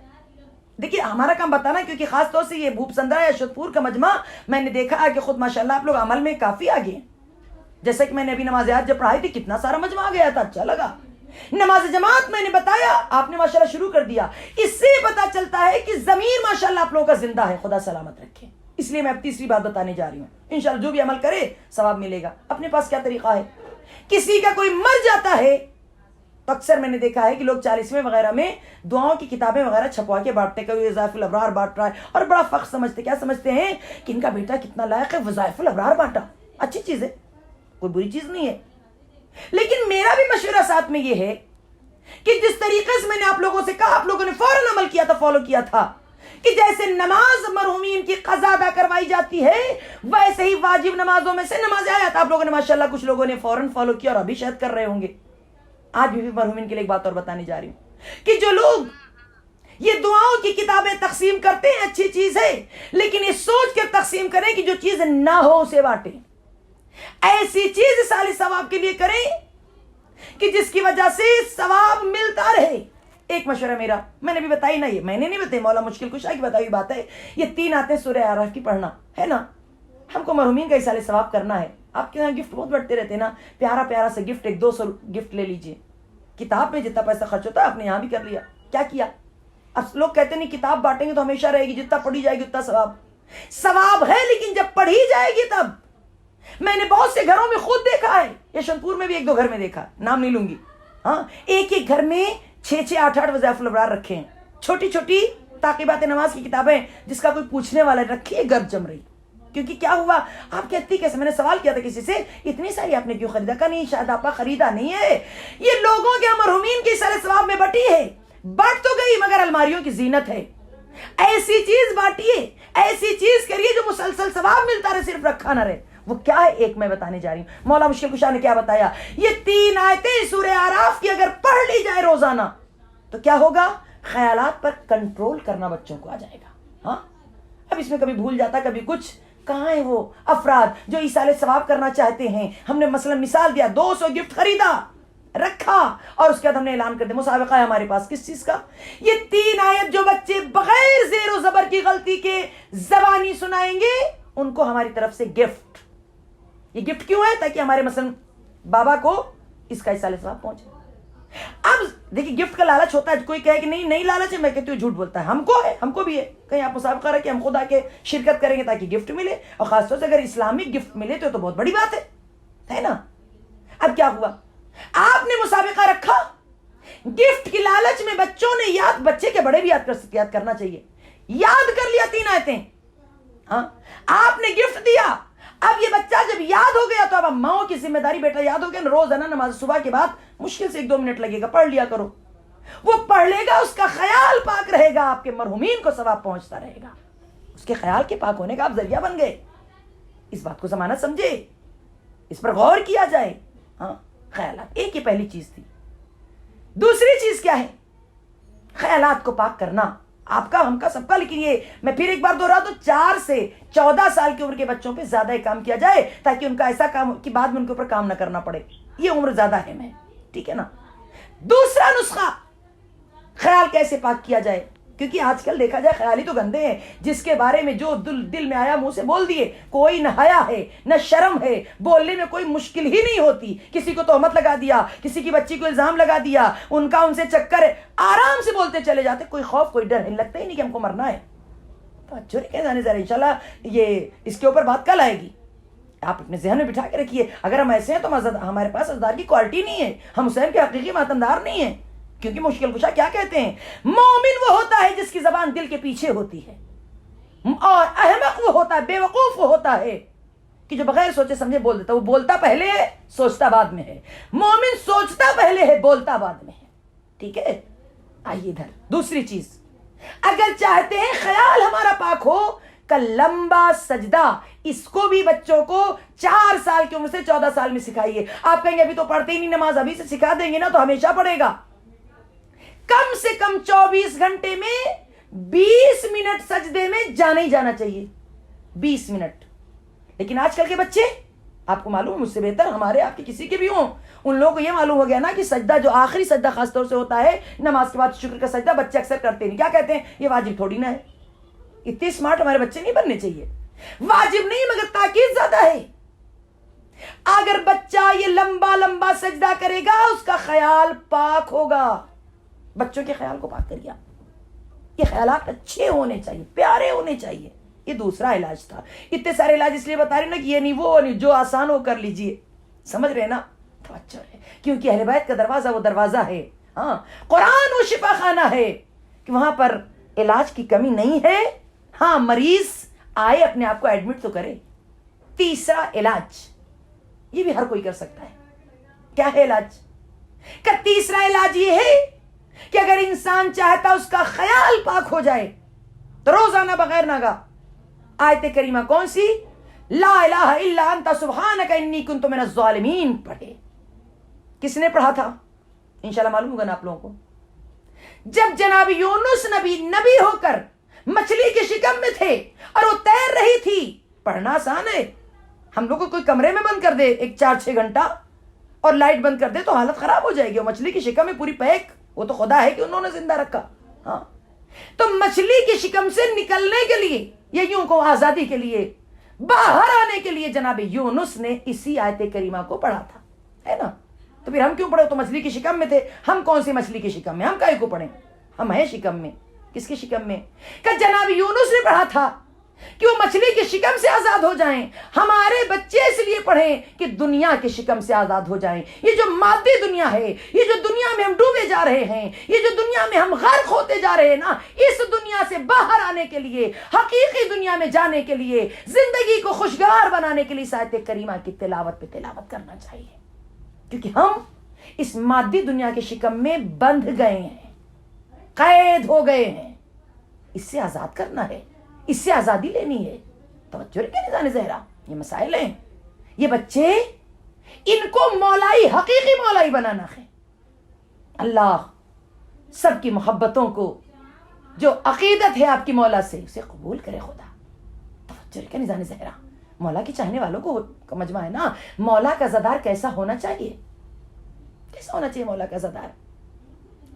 دیکھیے ہمارا کام بتانا، کیونکہ خاص طور سے یہ بھوپ سندرا یا شتپور کا مجمع میں نے دیکھا کہ خود ماشاءاللہ آپ لوگ عمل میں کافی آگے ہیں. جیسا کہ میں نے ابھی نماز عید جب پڑھائی تھی کتنا سارا مجمع آ گیا تھا، اچھا لگا. نماز جماعت میں نے بتایا، آپ نے ماشاءاللہ شروع کر دیا. اس سے پتا چلتا ہے کہ ضمیر ماشاءاللہ آپ لوگوں کا زندہ ہے، خدا سلامت رکھے. اس لیے میں اب تیسری بات بتانے جا رہی ہوں، انشاءاللہ جو بھی عمل کرے ثواب ملے گا. اپنے پاس کیا طریقہ ہے؟ کسی کا کوئی مر جاتا ہے تو اکثر میں نے دیکھا ہے کہ لوگ 40ویں وغیرہ میں دعاؤں کی کتابیں وغیرہ چھپوا کے بانٹتے ہیں. کوئی وظائف الابرار بانٹ رہا ہے اور بڑا فخر سمجھتے، کیا سمجھتے ہیں کہ ان کا بیٹا کتنا لائق ہے، وظائف الابرار بانٹا. اچھی چیز ہے، کوئی بری چیز نہیں ہے، لیکن میرا بھی مشورہ ساتھ میں یہ ہے کہ جس طریقے سے میں نے آپ لوگوں سے کہا، آپ لوگوں نے فوراً عمل کیا تھا، فالو کیا تھا کہ جیسے نماز مرحومین کی قضا ادا کروائی جاتی ہے، ویسے ہی واجب نمازوں میں سے نماز آیات آپ لوگوں نے ماشاءاللہ کچھ لوگوں نے فوراً فالو کیا اور ابھی شاید کر رہے ہوں گے. آج بھی مرحومین کے لیے ایک بات اور بتانے جا رہی ہوں کہ جو لوگ یہ دعاؤں کی کتابیں تقسیم کرتے ہیں اچھی چیز ہے، لیکن یہ سوچ کر تقسیم کریں کہ جو چیز نہ ہو اسے بانٹیں. ایسی چیز سال ثواب کے لیے کریں کہ جس کی وجہ سے ثواب ملتا رہے. ایک مشورہ میرا، میں نے بھی بتائی نا، یہ میں نے نہیں بتائی، مولا مشکل کشا کی بتائی بات ہے. یہ 3 آتے سورہ اعراف کی پڑھنا ہے نا. ہم کو مرحومین کا اصال ثواب کرنا ہے. آپ کے یہاں گفٹ بہت بڑھتے رہتے ہیں نا، پیارا پیارا سے گفٹ، 100-200 گفٹ لے لیجئے. کتاب میں جتنا پیسہ خرچ ہوتا ہے آپ نے یہاں بھی کر لیا. کیا کیا؟ اب لوگ کہتے نہیں کتاب بانٹیں گے تو ہمیشہ رہے گی، جتنا پڑھی جائے گی اتنا ثواب ہے، لیکن جب پڑھی جائے گی تب. میں نے بہت سے گھروں میں خود دیکھا ہے، یشونپور میں بھی 1-2 گھر میں دیکھا، نام نہیں لوں گی. ہاں، ایک گھر میں 6-6 8-8 وظائف الابرار رکھے ہیں، چھوٹی چھوٹی تعقیبات نماز کی کتابیں، جس کا کوئی پوچھنے والا رکھی ہے، گرد جم رہی. کیونکہ کیا ہوا، آپ کہتی کیسے؟ میں نے سوال کیا تھا کسی سے، اتنی ساری آپ نے کیوں خریدا؟ کا نہیں، شاید آپ خریدا نہیں ہے، یہ لوگوں کے مرحومین کے سارے ثواب میں بٹی ہے. بٹ تو گئی مگر الماریوں کی زینت ہے. ایسی چیز بانٹیے، ایسی چیز کریے جو مسلسل ثواب ملتا رہے، صرف رکھا نہ رہے. وہ کیا ہے؟ ایک میں بتانے جا رہی ہوں. مولا مشکل کشا نے کیا بتایا؟ یہ 3 آیتیں سورہ اعراف کی اگر پڑھ لی جائے روزانہ تو کیا ہوگا؟ خیالات پر کنٹرول کرنا بچوں کو آ جائے گا. ہاں، اب اس میں کبھی بھول جاتا، کبھی کچھ. کہاں ہیں وہ افراد جو ایصال ثواب کرنا چاہتے ہیں؟ ہم نے مثلا مثال دیا، 200 گفٹ خریدا، رکھا، اور اس کے بعد ہم نے اعلان کر دیا مسابقہ ہے ہمارے پاس. کس چیز کا؟ یہ 3 آیت جو بچے بغیر زیر و زبر کی غلطی کے زبانی سنائیں گے، ان کو ہماری طرف سے گفٹ. یہ گفٹ کیوں ہے؟ تاکہ ہمارے مثلا بابا کو اس کا ایصال ثواب پہنچے. اب دیکھیے گفٹ کا لالچ ہوتا ہے، کوئی کہے کہ نہیں لالچ ہے، میں کہتی ہوں جھوٹ بولتا ہے. ہم کو ہے، ہم کو بھی ہے. کہیں آپ مسابقہ رکھے، ہم خود آ کے شرکت کریں گے تاکہ گفٹ ملے، اور خاص طور سے اگر اسلامک گفٹ ملے تو بہت بڑی بات ہے نا. اب کیا ہوا؟ آپ نے مسابقہ رکھا، گفٹ کی لالچ میں بچوں نے یاد، بچے کے بڑے بھی یاد کرنا چاہیے، یاد کر لیا 3 آیتیں. ہاں، آپ نے گفٹ دیا. اب یہ بچہ جب یاد ہو گیا تو اب اماؤں کی ذمہ داری، بیٹا یاد ہو گیا، روز ہے نا نماز صبح کے بعد مشکل سے 1-2 منٹ لگے گا، پڑھ لیا کرو. وہ پڑھ لے گا، اس کا خیال پاک رہے گا، آپ کے مرحومین کو ثواب پہنچتا رہے گا. اس کے خیال کے پاک ہونے کا آپ ذریعہ بن گئے. اس بات کو ضمانت سمجھے، اس پر غور کیا جائے. ہاں، خیالات ایک ہی پہلی چیز تھی. دوسری چیز کیا ہے؟ خیالات کو پاک کرنا، آپ کا، ہم کا، سب کا. لیکن یہ میں پھر ایک بار دوہرا دوں، 4 سے 14 سال کی عمر کے بچوں پہ زیادہ کام کیا جائے تاکہ ان کا ایسا کام کہ بعد میں ان کے اوپر کام نہ کرنا پڑے. یہ عمر زیادہ ہے میں، ٹھیک ہے نا. دوسرا نسخہ، خیال کیسے پاک کیا جائے؟ کیونکہ آج کل دیکھا جائے خیال ہی تو گندے ہیں، جس کے بارے میں جو دل میں آیا منہ سے بول دیے. کوئی نہ حیا ہے نہ شرم ہے، بولنے میں کوئی مشکل ہی نہیں ہوتی. کسی کو تہمت لگا دیا، کسی کی بچی کو الزام لگا دیا، ان سے چکر ہے، آرام سے بولتے چلے جاتے. کوئی خوف، کوئی ڈر لگتا ہی نہیں کہ ہم کو مرنا ہے. تو اچھا نہیں کہنا ذرا، انشاءاللہ یہ اس کے اوپر بات کل آئے گی. آپ اپنے ذہن میں بٹھا کے رکھیے، اگر ہم ایسے ہیں تو ہمارے پاس ازدار کی کوالٹی نہیں ہے، ہم حسین کے حقیقی ماتمدار نہیں ہیں. کیونکہ مشکل کشا کیا کہتے ہیں؟ مومن وہ ہوتا ہے جس کی زبان دل کے پیچھے ہوتی ہے، اور احمق وہ ہوتا ہے، بے وقوف وہ ہوتا ہے کہ جو بغیر سوچے سمجھے بول دیتا. وہ بولتا پہلے ہے، سوچتا بعد میں ہے. مومن سوچتا پہلے ہے، بولتا بعد میں ہے. ٹھیک ہے، آئیے ادھر. دوسری چیز، اگر چاہتے ہیں خیال ہمارا پاک ہو، کا لمبا سجدہ، اس کو بھی بچوں کو 4 سال کی عمر سے 14 سال میں سکھائیے. آپ کہیں گے ابھی تو پڑھتے ہی نہیں نماز، ابھی سے سکھا دیں گے نا تو ہمیشہ پڑھے گا. کم سے کم 24 گھنٹے میں 20 منٹ سجدے میں جانا ہی جانا چاہیے، 20 منٹ۔ لیکن آج کل کے بچے، آپ کو معلوم مجھ سے بہتر، ہمارے آپ کے کسی کے بھی ہوں، ان لوگوں کو یہ معلوم ہو گیا نا کہ سجدہ جو آخری سجدہ خاص طور سے ہوتا ہے نماز کے بعد شکر کا سجدہ، بچے اکثر کرتے نہیں، کیا کہتے ہیں یہ واجب تھوڑی نہ ہے۔ اتنے اسمارٹ ہمارے بچے نہیں بننے چاہیے، واجب نہیں مگر تاکید زیادہ ہے۔ اگر بچہ یہ لمبا لمبا سجدہ کرے گا اس کا خیال پاک ہوگا۔ بچوں کے خیال کو پاک کریے، یہ خیالات اچھے ہونے چاہیے، پیارے ہونے چاہیے۔ یہ دوسرا علاج تھا۔ اتنے سارے علاج اس لیے بتا رہی نا کہ یہ نہیں وہ نہیں، جو آسان ہو کر لیجئے، سمجھ رہے نا؟ توجہ ہے، کیونکہ اہل بیت کا دروازہ وہ دروازہ ہے، ہاں قرآن وہ شفا خانہ ہے کہ وہاں پر علاج کی کمی نہیں ہے۔ ہاں مریض آئے اپنے آپ کو ایڈمٹ تو کرے۔ تیسرا علاج، یہ بھی ہر کوئی کر سکتا ہے۔ کیا ہے علاج کا؟ تیسرا علاج یہ ہے کہ اگر انسان چاہتا اس کا خیال پاک ہو جائے تو روزانہ بغیر ناگا آیت کریمہ کون سی؟ لا الہ الا انت سبحانک انی کنت من الظالمین پڑھے۔ کس نے پڑھا تھا؟ انشاءاللہ معلوم ہوگا نا آپ لوگوں کو۔ جب جناب یونس نبی ہو کر مچھلی کے شکم میں تھے اور وہ تیر رہی تھی، پڑھنا آسان ہے۔ ہم لوگ کو کوئی کمرے میں بند کر دے ایک 4-6 گھنٹہ اور لائٹ بند کر دے تو حالت خراب ہو جائے گی۔ مچھلی کی شکم میں پوری پیک، وہ تو خدا ہے کہ انہوں نے زندہ رکھا۔ ہاں تو مچھلی کی شکم سے نکلنے کے لیے، یا یوں کو آزادی کے لیے، باہر آنے کے لیے جناب یونس نے اسی آیت کریمہ کو پڑھا تھا، ہے نا؟ تو پھر ہم کیوں پڑھے؟ تو مچھلی کی شکم میں تھے، ہم کون سی مچھلی کی شکم میں؟ ہم کائے کو پڑھیں؟ ہم ہیں شکم میں۔ کس کی شکم میں؟ کہ جناب یونس نے پڑھا تھا کہ وہ مچھلی کی شکم سے آزاد ہو جائیں۔ ہمارے بچے اس لیے پڑھیں کہ دنیا کی شکم سے آزاد ہو جائیں۔ یہ جو مادی دنیا ہے، یہ جو دنیا میں ہم ڈوبے جا رہے ہیں، یہ جو دنیا میں ہم غرق ہوتے جا رہے ہیں نا، اس دنیا سے باہر آنے کے لیے، حقیقی دنیا میں جانے کے لیے، زندگی کو خوشگوار بنانے کے لیے اس آیت کریمہ کی تلاوت پہ تلاوت کرنا چاہیے، کیونکہ ہم اس مادی دنیا کے شکم میں بندھ گئے ہیں، قید ہو گئے ہیں۔ اس سے آزاد کرنا ہے، اس سے آزادی لینی ہے۔ توجہ رکھیں نظام زہرا، یہ مسائل ہیں۔ یہ بچے، ان کو مولائی، حقیقی مولائی بنانا ہے۔ اللہ سب کی محبتوں کو، جو عقیدت ہے آپ کی مولا سے، اسے قبول کرے خدا۔ توجہ رکھیں نظام زہرا، مولا کے چاہنے والوں کو مجمع ہے نا، مولا کا زدار کیسا ہونا چاہیے؟ کیسا ہونا چاہیے مولا کا زدار؟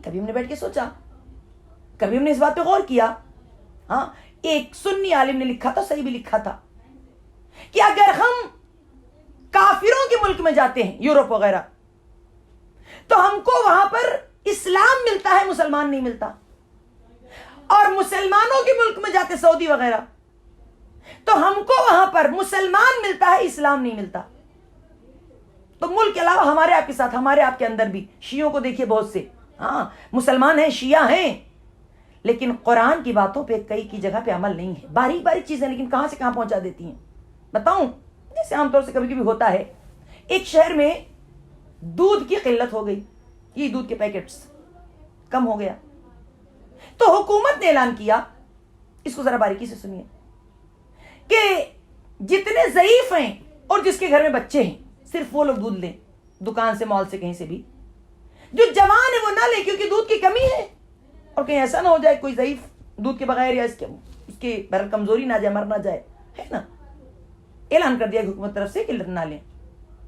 کبھی ہم نے بیٹھ کے سوچا؟ کبھی ہم نے اس بات پہ غور کیا؟ ہاں ایک سنی عالم نے لکھا تھا، صحیح بھی لکھا تھا، کہ اگر ہم کافروں کے ملک میں جاتے ہیں، یورپ وغیرہ، تو ہم کو وہاں پر اسلام ملتا ہے، مسلمان نہیں ملتا۔ اور مسلمانوں کے ملک میں جاتے، سعودی وغیرہ، تو ہم کو وہاں پر مسلمان ملتا ہے، اسلام نہیں ملتا۔ تو ملک کے علاوہ ہمارے آپ کے ساتھ، ہمارے آپ کے اندر بھی شیعوں کو دیکھیے، بہت سے ہاں مسلمان ہیں، شیعہ ہیں، لیکن قرآن کی باتوں پہ کئی کی جگہ پہ عمل نہیں ہے۔ باریک باریک چیزیں لیکن کہاں سے کہاں پہنچا دیتی ہیں۔ بتاؤں، جیسے عام طور سے کبھی کبھی ہوتا ہے، ایک شہر میں دودھ کی قلت ہو گئی، یہ دودھ کے پیکٹس کم ہو گیا، تو حکومت نے اعلان کیا، اس کو ذرا باریکی سے سنیے، کہ جتنے ضعیف ہیں اور جس کے گھر میں بچے ہیں صرف وہ لوگ دودھ لیں، دکان سے، مال سے، کہیں سے بھی۔ جو جوان ہے وہ نہ لے، کیونکہ دودھ کی کمی ہے، اور کہیں ایسا نہ ہو جائے کوئی ضعیف دودھ کے بغیر یا اس کے بہرحال کمزوری نہ جائے، مر نہ جائے، ہے نا۔ اعلان کر دیا حکومت طرف سے کہ نہ لیں،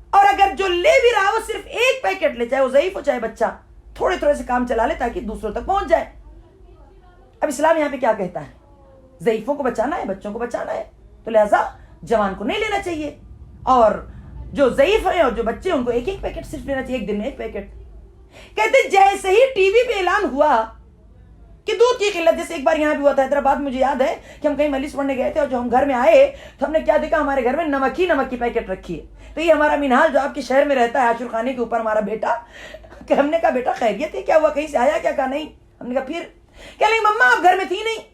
اور اگر جو لے بھی رہا وہ صرف ایک پیکٹ لے، چاہے وہ ضعیف ہو چاہے بچہ، تھوڑے تھوڑے سے کام چلا لے تاکہ دوسروں تک پہنچ جائے۔ اب اسلام یہاں پہ کیا کہتا ہے؟ ضعیفوں کو بچانا ہے، بچوں کو بچانا ہے، تو لہذا جوان کو نہیں لینا چاہیے، اور جو ضعیف ہیں اور جو بچے ان کو ایک ایک پیکٹ صرف لینا چاہیے، ایک دن میں ایک پیکٹ۔ کہتے جیسے ہی ٹی وی پہ اعلان ہوا کہ دودھ کی قلت، جیسے ایک بار یہاں بھی ہوا تھا حیدرآباد، مجھے یاد ہے کہ ہم کہیں مجلس پڑھنے گئے تھے، اور جو ہم گھر میں آئے تو ہم نے کیا دیکھا، ہمارے گھر میں نمک کی پیکٹ رکھی ہے۔ تو یہ ہمارا منہال جو آپ کے شہر میں رہتا ہے، عاشور خانے کے اوپر، ہمارا بیٹا، کہ ہم نے کہا بیٹا خیریت ہے، کیا ہوا، کہیں سے آیا کیا؟ کہا نہیں۔ ہم نے کہا پھر؟ کہہ نہیں مما آپ گھر میں تھی نہیں،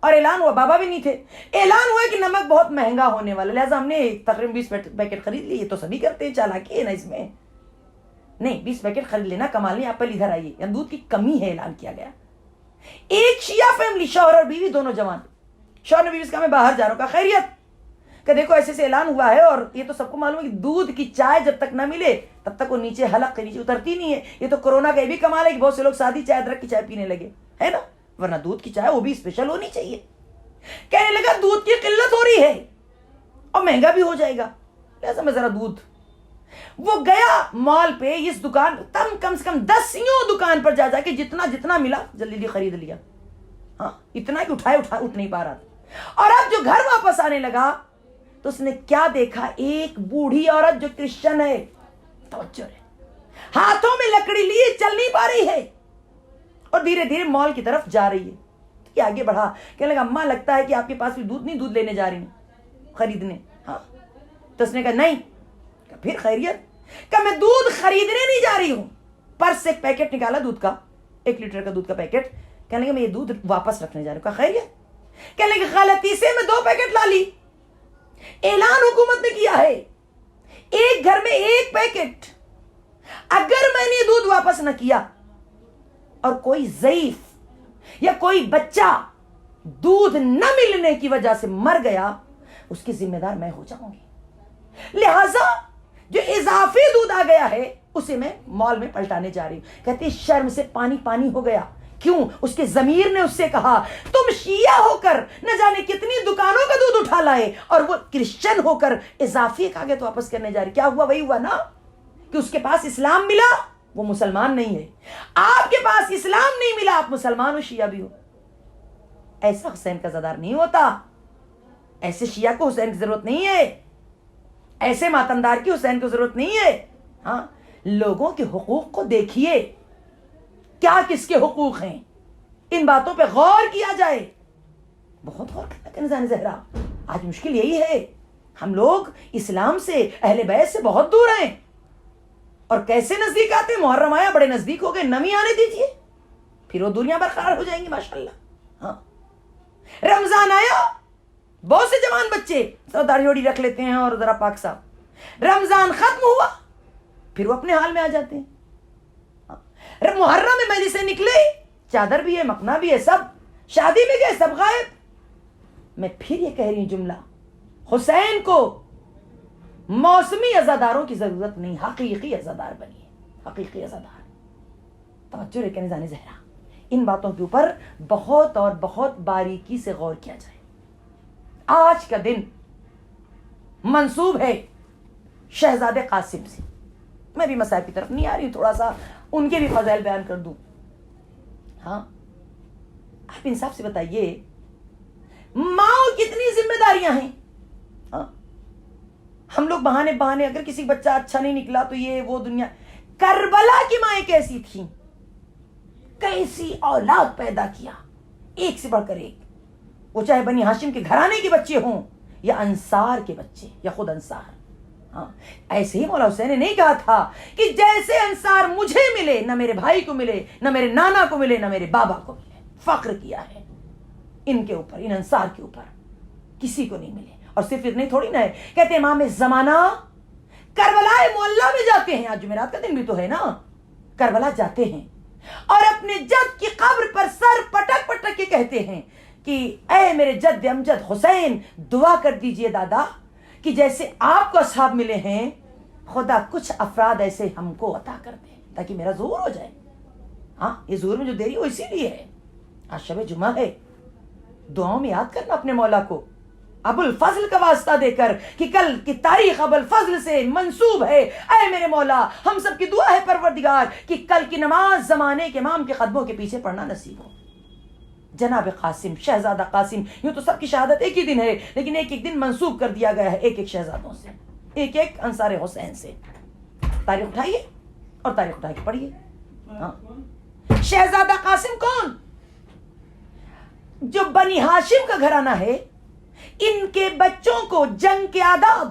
اور اعلان ہوا، بابا بھی نہیں تھے، اعلان ہوا کہ نمک بہت مہنگا ہونے والا، لہٰذا ہم نے تقریباً 20 پیکٹ خرید لی۔ یہ تو سبھی کرتے ہیں، چالاکی ہے نا اس میں۔ نہیں، 20 پیکٹ خرید لینا کمال نہیں، آپ پہلے ادھر آئیے، یہاں دودھ کی کمی ہے، اعلان کیا گیا۔ ایک شیعہ فیملی، شوہر اور بیوی دونوں جوان، شوہر نے بیوی سے کہا میں باہر جا رہا ہوں، کہا خیریت؟ کہ دیکھو ایسے سے اعلان ہوا ہے، اور یہ تو سب کو معلوم ہے کہ دودھ کی چائے جب تک نہ ملے تب تک وہ نیچے حلق کے نیچے اترتی نہیں ہے. یہ تو کورونا کا یہ بھی کمال ہے کہ بہت سے لوگ سادی چائے ادرک کی چائے پینے لگے، ہے نا، ورنہ دودھ کی چائے وہ بھی اسپیشل ہونی چاہیے. کہنے لگا دودھ کی قلت ہو رہی ہے اور مہنگا بھی ہو جائے گا، لہذا میں ذرا دودھ. وہ گیا مال پہ، اس دکان کم سے کم 10 دکان پر جا کے جتنا ملا جلدی خرید لیا. ہاں اتنا کہ اٹھ نہیں پا رہا تھا. اور اب جو گھر واپس آنے لگا تو اس نے کیا دیکھا، ایک بوڑھی عورت جو کرسچن ہے، توجہ ہے، ہاتھوں میں لکڑی لیے چل نہیں پا رہی ہے اور دھیرے دھیرے مال کی طرف جا رہی ہے. یہ آگے بڑھا، کہنے لگا اماں لگتا ہے کہ آپ کے پاس بھی دودھ لینے جا رہی ہوں خریدنے. ہاں تو اس نے کہا نہیں. پھر خیریت؟ کہ میں دودھ خریدنے نہیں جا رہی ہوں. پرس سے ایک پیکٹ نکالا دودھ کا، 1 لیٹر کا دودھ کا پیکٹ. کہنے لگا میں یہ دودھ واپس رکھنے جا رہی ہوں. کہا خیریت؟ کہنے لگا غلطی سے میں 2 پیکٹ لا لی. اعلان حکومت نے کیا ہے ایک گھر میں 1 پیکٹ. اگر میں نے دودھ واپس نہ کیا اور کوئی ضعیف یا کوئی بچہ دودھ نہ ملنے کی وجہ سے مر گیا، اس کی ذمہ دار میں ہو جاؤں گی. لہذا جو اضافی دودھ آ گیا ہے اسے میں مال میں پلٹانے جا رہی ہوں. کہتی شرم سے پانی ہو گیا. کیوں؟ اس کے ضمیر نے اس سے کہا تم شیعہ ہو کر نہ جانے کتنی دکانوں کا دودھ اٹھا لائے اور وہ کرسچن ہو کر اضافی کاغذ واپس کرنے جا رہی. کیا ہوا؟ وہی ہوا نا کہ اس کے پاس اسلام ملا، وہ مسلمان نہیں ہے. آپ کے پاس اسلام نہیں ملا، آپ مسلمان ہو، شیعہ بھی ہو. ایسا حسین کا زادار نہیں ہوتا. ایسے شیعہ کو حسین کی ضرورت نہیں ہے، ایسے ماتمدار کی حسین کو ضرورت نہیں ہے. ہاں لوگوں کے حقوق کو دیکھیے، کیا کس کے حقوق ہیں، ان باتوں پہ غور کیا جائے. بہت غور کرنا کہ نظام زہرا. آج مشکل یہی ہے، ہم لوگ اسلام سے، اہل بیت سے بہت دور ہیں. اور کیسے نزدیک آتے ہیں؟ محرم آیا بڑے نزدیک ہو گئے، نمی آنے دیجیے پھر وہ دنیا برقرار ہو جائیں گی ماشاءاللہ. ہاں رمضان آیا، بہت سے جوان بچے داڑھی وڑی رکھ لیتے ہیں اور ذرا پاک صاحب. رمضان ختم ہوا پھر وہ اپنے حال میں آ جاتے ہیں. محرم میں مجلس سے نکلے، چادر بھی ہے، مکنا بھی ہے، سب شادی میں گئے، سب غائب. میں پھر یہ کہہ رہی ہوں جملہ، حسین کو موسمی عزاداروں کی ضرورت نہیں، حقیقی عزادار بنیے، حقیقی عزادار. توجہ رکھیں نظام زہرا، ان باتوں کے اوپر بہت اور بہت باریکی سے غور کیا جائے. آج کا دن منسوب ہے شہزادے قاسم سے. میں بھی مسائل کی طرف نہیں آ رہی ہوں، تھوڑا سا ان کے بھی فضائل بیان کر دوں. ہاں آپ انصاف سے بتائیے، ماں کتنی ذمہ داریاں ہیں. ہاں ہم لوگ بہانے اگر کسی بچہ اچھا نہیں نکلا تو یہ وہ دنیا. کربلا کی مائیں کیسی تھیں، کیسی اولاد پیدا کیا، ایک سے بڑھ کر ایک. وہ چاہے بنی ہاشم کے گھرانے کے بچے ہوں یا انصار کے بچے یا خود انصار. ہاں ایسے ہی مولا حسین نے نہیں کہا تھا کہ جیسے انصار مجھے ملے نہ میرے بھائی کو ملے، نہ میرے نانا کو ملے، نہ میرے بابا کو ملے. فخر کیا ہے ان کے اوپر، ان انصار کے اوپر، کسی کو نہیں ملے. اور صرف اتنے تھوڑی نہ ہے، کہتے امام زمانہ کربلا معلیٰ میں جاتے ہیں. آج جمعرات کا دن بھی تو ہے نا، کربلا جاتے ہیں اور اپنے جد کی قبر پر سر پٹک پٹک کے کہتے ہیں کہ اے میرے جد امجد حسین، دعا کر دیجئے دادا کہ جیسے آپ کو اصحاب ملے ہیں، خدا کچھ افراد ایسے ہم کو عطا کر دے تاکہ میرا ظہور ہو جائے. ہاں یہ ظہور میں جو دیری ہو اسی لیے ہے. آج شب جمعہ ہے، دعاؤں میں یاد کرنا اپنے مولا کو ابو الفضل کا واسطہ دے کر کہ کل کی تاریخ ابو الفضل سے منسوب ہے. اے میرے مولا، ہم سب کی دعا ہے پروردگار کہ کل کی نماز زمانے کے امام کے قدموں کے پیچھے پڑھنا نصیب ہو. جناب قاسم، شہزادہ قاسم، یوں تو سب کی شہادت ایک ہی دن ہے، لیکن ایک ایک دن منسوب کر دیا گیا ہے ایک ایک شہزادوں سے، ایک ایک انصار حسین سے. تاریخ اٹھائیے اور تاریخ اٹھا کے پڑھیے. ہاں شہزادہ قاسم کون؟ جو بنی ہاشم کا گھرانہ ہے، ان کے بچوں کو جنگ کے آداب،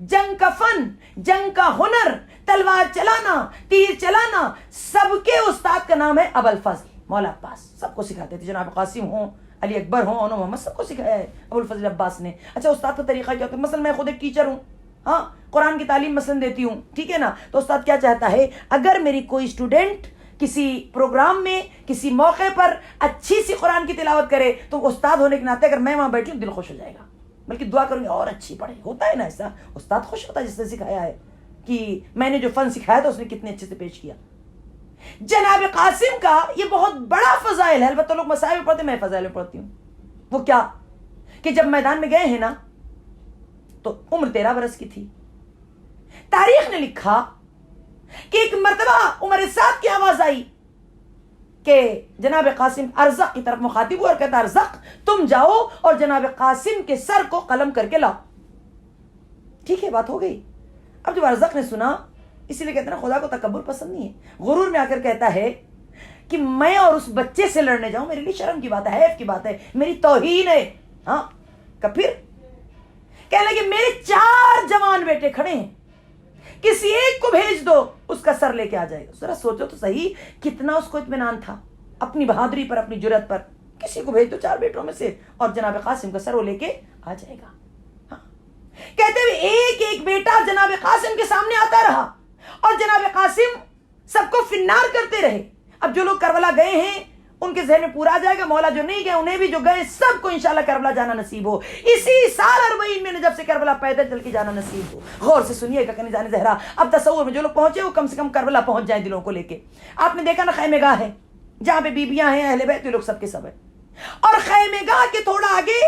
جنگ کا فن، جنگ کا ہنر، تلوار چلانا، تیر چلانا، سب کے استاد کا نام ہے ابو الفضل مولا عباس. سب کو سکھاتے تھے، جناب قاسم ہوں، علی اکبر ہوں، انو محمد، سب کو سکھایا ہے ابو الفضل عباس نے. اچھا استاد کا طریقہ کیا ہوتا ہے؟ مثلا میں خود ایک ٹیچر ہوں، ہاں قرآن کی تعلیم مثلا دیتی ہوں، ٹھیک ہے نا. تو استاد کیا چاہتا ہے، اگر میری کوئی اسٹوڈنٹ کسی پروگرام میں کسی موقع پر اچھی سی قرآن کی تلاوت کرے تو استاد ہونے کے ناطے اگر میں وہاں بیٹھی ہوں دل خوش ہو جائے گا. بلکہ دعا کروں گی اور اچھی پڑھے. ہوتا ہے نا ایسا, استاد خوش ہوتا ہے جس نے سکھایا ہے کہ میں نے جو فن سکھایا تھا اس نے کتنے اچھے سے پیش کیا. جناب قاسم کا یہ بہت بڑا فضائل ہے. البتہ لوگ مسائل میں پڑھتے ہیں, میں فضائل میں پڑھتی ہوں. وہ کیا کہ جب میدان میں گئے ہیں نا تو عمر 13 برس کی تھی. تاریخ نے لکھا کہ ایک مرتبہ عمر سعد کی آواز آئی کہ جناب قاسم ارزق کی طرف مخاطب ہوا اور کہتا ارزق تم جاؤ اور جناب قاسم کے سر کو قلم کر کے لاؤ. ٹھیک ہے, بات ہو گئی. اب جب ارزق نے سنا, اسی لیے کہتے ہیں خدا کو تکبر پسند نہیں ہے. غرور میں آ کر کہتا ہے کہ میں اور اس بچے سے لڑنے جاؤں, میرے لیے شرم کی بات ہے, حیف کی بات ہے, میری توہین ہے. ہاں کہ پھر کہنے لگے میرے 4 جوان بیٹے کھڑے ہیں, کسی ایک کو بھیج دو, اس کا سر لے کے آ جائے گا. ذرا سوچو تو صحیح کتنا اس کو اطمینان تھا اپنی بہادری پر, اپنی جرات پر. کسی کو بھیج دو 4 بیٹوں میں سے اور جناب قاسم کا سر وہ لے کے آ جائے گا. ہاں. کہتے ہوئے ایک ایک بیٹا جناب قاسم کے سامنے آتا رہا اور جناب قاسم سب کو فنار کرتے رہے. اب جو لوگ کربلا گئے ہیں ان کے ذہن میں پورا آ جائے گا, مولا جو نہیں گئے انہیں بھی, جو گئے سب کو انشاءاللہ کربلا جانا نصیب ہو. اسی سال 40 میں جب سے کربلا پیدل چل کے جانا نصیب ہو. غور سے سنیے گا کنیزان زہرا. اب تصور میں جو لوگ پہنچے وہ کم سے کم کربلا پہنچ جائیں دلوں کو لے کے. آپ نے دیکھا نا خیمے گاہ ہے جہاں پہ بیبیاں ہیں, اہل بیت لوگ سب کے سب ہیں. اور خیمے گاہ کے تھوڑا آگے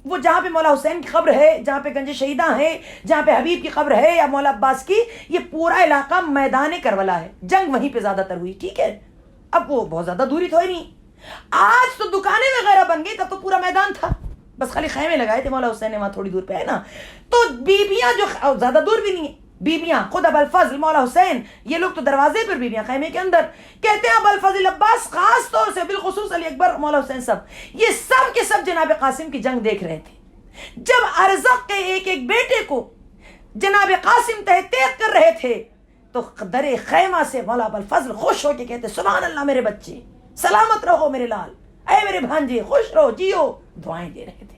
وہ جہاں پہ مولا حسین کی قبر ہے, جہاں پہ گنج شہیداں ہیں, جہاں پہ حبیب کی قبر ہے یا مولا عباس کی, یہ پورا علاقہ میدان کربلا ہے. جنگ وہیں پہ زیادہ تر ہوئی. ٹھیک ہے, اب وہ بہت زیادہ دوری تو ہے نہیں. آج تو دکانیں وغیرہ بن گئی, تب تو پورا میدان تھا, بس خالی خیمے لگائے تھے مولا حسین نے وہاں تھوڑی دور پہ, ہے نا. تو بیبیاں جو زیادہ دور بھی نہیں ہے, بیبیاں خود ابو الفضل مولا حسین یہ لوگ تو دروازے پر, بیبیاں خیمے کے اندر. کہتے ہیں ابو الفضل عباس خاص طور سے بالخصوص علی اکبر مولا حسین سب یہ سب کے سب جناب قاسم کی جنگ دیکھ رہے تھے. جب ارزق کے ایک ایک بیٹے کو جناب قاسم تحقیق کر رہے تھے تو در خیمہ سے مولا ابو الفضل خوش ہو کے کہتے سبحان اللہ میرے بچے, سلامت رہو میرے لال, اے میرے بھانجے خوش رہو, جیو. دعائیں دے رہے تھے.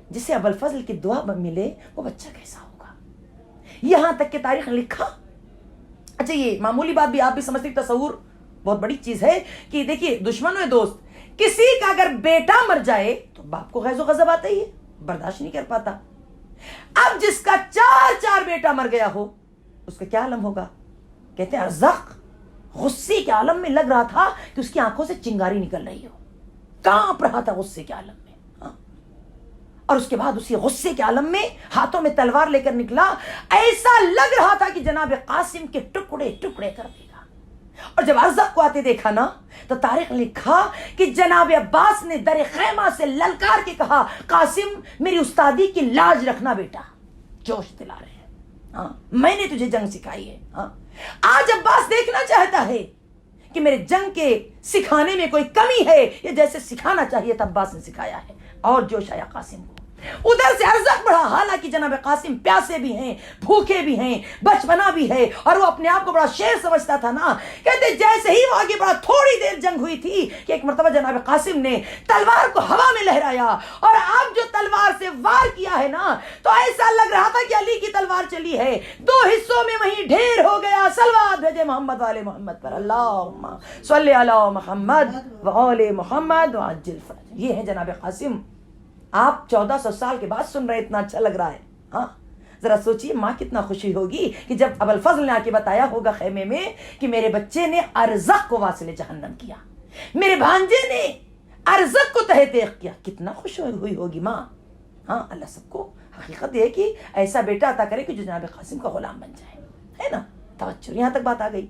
جسے ابو الفضل کی دعا ملے وہ بچہ کیسا ہوگا. یہاں تک کہ تاریخ نے لکھا. اچھا یہ معمولی بات بھی آپ بھی سمجھتے, تصور بہت بڑی چیز ہے کہ دیکھیے دشمن ہے دوست, کسی کا اگر بیٹا مر جائے تو باپ کو غیظ و غضب آتا ہی ہے, برداشت نہیں کر پاتا. اب جس کا 4 بیٹا مر گیا ہو اس کا کیا عالم ہوگا. کہتے ہیں ارزق غصے کے عالم میں لگ رہا تھا کہ اس کی آنکھوں سے چنگاری نکل رہی ہو, کانپ رہا تھا غصے کے عالم میں. ہاں. اور اس کے بعد اسی غصے کے عالم میں ہاتھوں میں تلوار لے کر نکلا, ایسا لگ رہا تھا کہ جناب قاسم کے ٹکڑے ٹکڑے کر دے گا. اور جب ارزق کو آتے دیکھا نا تو تاریخ نے لکھا کہ جناب عباس نے در خیمہ سے للکار کے کہا قاسم میری استادی کی لاج رکھنا بیٹا, جوش دلا رہے ہیں. ہاں میں نے تجھے جنگ سکھائی ہے. ہاں آج عباس دیکھنا چاہتا ہے کہ میرے جنگ کے سکھانے میں کوئی کمی ہے یا جیسے سکھانا چاہیے تھا عباس نے سکھایا ہے. اور جوش آیا قاسم کو. ادھر سے ارزق بڑھا, حالانکہ جناب قاسم پیاسے بھی ہیں, بھوکے بھی ہیں, بچپنا بھی ہے, اور وہ اپنے آپ کو بڑا شیر سمجھتا تھا نا. کہتے جیسے ہی وہ آگے بڑھا, تھوڑی دیر جنگ ہوئی تھی کہ ایک مرتبہ جناب قاسم نے تلوار کو ہوا میں لہرایا, اور اب جو تلوار سے وار کیا ہے نا تو ایسا لگ رہا تھا کہ علی کی تلوار چلی ہے. 2 حصوں میں وہیں ڈھیر ہو گیا. صلوات بھیجے محمد والے محمد پر, اللہم صلی علی محمد وآل محمد وعجل فرج. یہ ہے جناب قاسم. آپ 1400 سال کے بعد سن رہے, اتنا اچھا لگ رہا ہے. ہاں ذرا سوچئے ماں کتنا خوشی ہوگی کہ جب ابو الفضل نے آ کے بتایا ہوگا خیمے میں کہ میرے بچے نے ارزق کو واصل جہنم کیا, میرے بھانجے نے ارزق کو تحقیق کیا, کتنا خوش ہوئی ہوگی ماں. ہاں اللہ سب کو حقیقت یہ کہ ایسا بیٹا عطا کرے کہ جو جناب قاسم کا غلام بن جائے, ہے نا. توجہ یہاں تک بات آ گئی.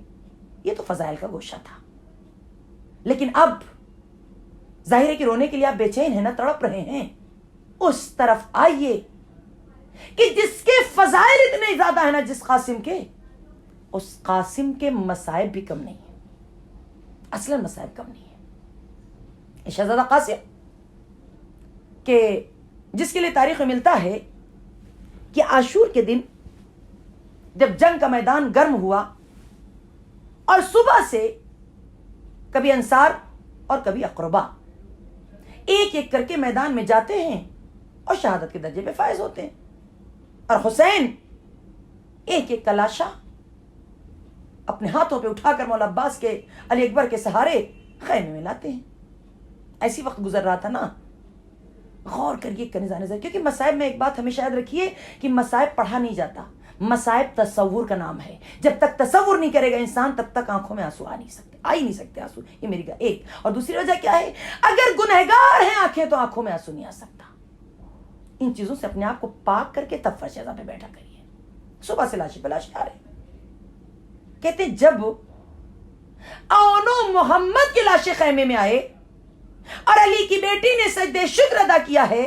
یہ تو فضائل کا گوشہ تھا. لیکن اب ظاہر ہے کہ رونے کے لیے آپ بے چین ہیں نا, تڑپ رہے ہیں. اس طرف آئیے کہ جس کے فضائل اتنے زیادہ ہیں نا جس قاسم کے, اس قاسم کے مصائب بھی کم نہیں ہیں. اصلا مصائب کم نہیں ہیں. شہزادہ قاسم کہ جس کے لیے تاریخ میں ملتا ہے کہ عاشور کے دن جب جنگ کا میدان گرم ہوا اور صبح سے کبھی انصار اور کبھی اقربا ایک ایک کر کے میدان میں جاتے ہیں اور شہادت کے درجے پہ فائز ہوتے ہیں, اور حسین ایک ایک تلاشا اپنے ہاتھوں پہ اٹھا کر مولا عباس کے, علی اکبر کے سہارے خیمے میں لاتے ہیں. ایسی وقت گزر رہا تھا نا غور کریے کنزہ نظر، کیونکہ مصائب میں ایک بات ہمیشہ یاد رکھیے کہ مصائب پڑھا نہیں جاتا، مصائب تصور کا نام ہے. جب تک تصور نہیں کرے گا انسان تب تک آنکھوں میں آنسو آ ہی نہیں سکتے آنسو. یہ میری ایک. اور دوسری وجہ کیا ہے؟ اگر گنہگار ہیں آنکھیں تو آنکھوں میں آنسو نہیں آ سکتا. ان چیزوں سے اپنے آپ کو پاک کر کے تب فرش عزا پہ بیٹھا کریے. صبح سے لاشی پلاشی آ رہے کہتے جب اون و محمد کی لاشیں خیمے میں آئے اور علی کی بیٹی نے سجدہ شکر ادا کیا ہے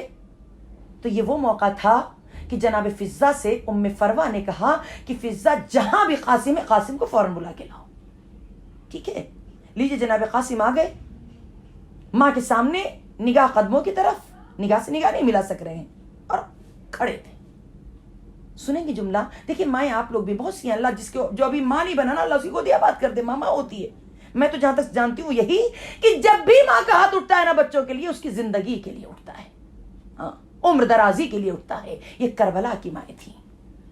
تو یہ وہ موقع تھا کہ جناب فضہ سے ام فروہ نے کہا کہ فضہ جہاں بھی قاسم ہے قاسم کو فوراً بلا کے لاؤ. ٹھیک ہے، لیجیے جناب قاسم آ گئے ماں کے سامنے، نگاہ قدموں کی طرف، نگاہ سے نگاہ نہیں ملا سک رہے ہیں اور کھڑے تھے. سنیں گے جملہ؟ دیکھیے مائیں آپ لوگ بھی بہت سی ہیں، اللہ جس کو جو ابھی ماں نہیں بنا نا اللہ اسی کو دیا بات کر دے، ماں ہوتی ہے. میں تو جہاں تک جانتی ہوں یہی کہ جب بھی ماں کا ہاتھ اٹھتا ہے نا بچوں کے لیے اس کی زندگی کے لیے اٹھتا ہے، ہاں عمر درازی کے لیے اٹھتا ہے. یہ کربلا کی مائیں تھیں،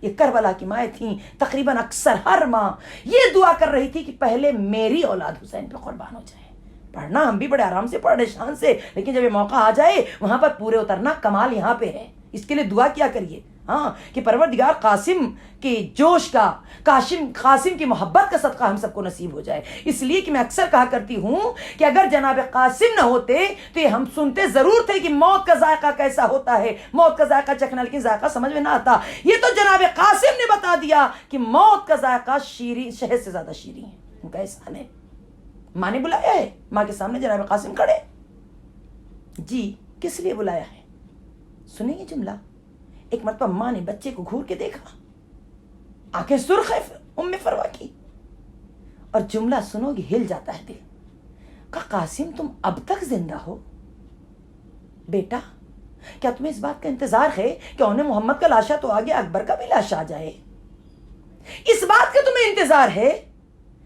یہ کربلا کی مائیں تھیں. تقریباً اکثر ہر ماں یہ دعا کر رہی تھی کہ پہلے میری اولاد حسین پہ قربان ہو جائے. پڑھنا ہم بھی بڑے آرام سے پڑھ رہے شان سے، لیکن جب یہ موقع آ جائے وہاں پر پورے اترنا کمال یہاں پہ ہے. اس کے لیے دعا کیا کریے، ہاں کہ پروردگار قاسم کے جوش کا، قاسم کی محبت کا صدقہ ہم سب کو نصیب ہو جائے. اس لیے کہ میں اکثر کہا کرتی ہوں کہ اگر جناب قاسم نہ ہوتے تو یہ ہم سنتے ضرور تھے کہ موت کا ذائقہ کیسا ہوتا ہے، موت کا ذائقہ چکھنا، لیکن ذائقہ سمجھ میں نہ آتا. یہ تو جناب قاسم نے بتا دیا کہ موت کا ذائقہ شیریں، شہد سے زیادہ شیریں ہے. ان کا احسان ہے. ماں نے بلایا ہے، ماں کے سامنے جناب قاسم کھڑے. جی کس لیے بلایا ہے؟ سنیں گے جملہ. ایک مرتبہ ماں نے بچے کو گھور کے دیکھا، آنکھیں سرخ ہے ام فروہ کی، اور جملہ سنو گے ہل جاتا ہے دل. کہا قاسم تم اب تک زندہ ہو؟ بیٹا کیا تمہیں اس بات کا انتظار ہے کہ انہیں محمد کا لاشا تو آگے اکبر کا بھی لاشا آ جائے؟ اس بات کا تمہیں انتظار ہے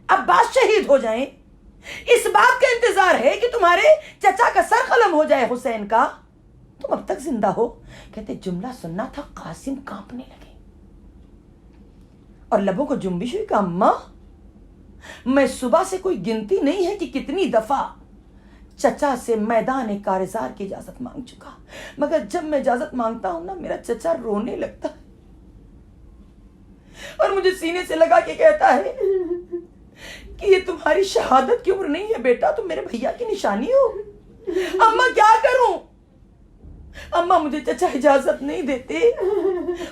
عباس شہید ہو جائیں؟ اس بات کا انتظار ہے کہ تمہارے چچا کا سر قلم ہو جائے حسین کا؟ تم اب تک زندہ ہو؟ کہتے جملہ سننا تھا قاسم کانپنے لگے اور لبوں کو جنبش ہوئی. کہا اماں میں صبح سے کوئی گنتی نہیں ہے کہ کتنی دفعہ چچا سے میدان کارزار کی اجازت مانگ چکا، مگر جب میں اجازت مانگتا ہوں نا میرا چچا رونے لگتا ہے اور مجھے سینے سے لگا کے کہتا ہے کہ یہ تمہاری شہادت کی عمر نہیں ہے بیٹا، تم میرے بھیا کی نشانی ہو. اماں کیا کروں؟ اماں مجھے چچا اجازت نہیں دیتے.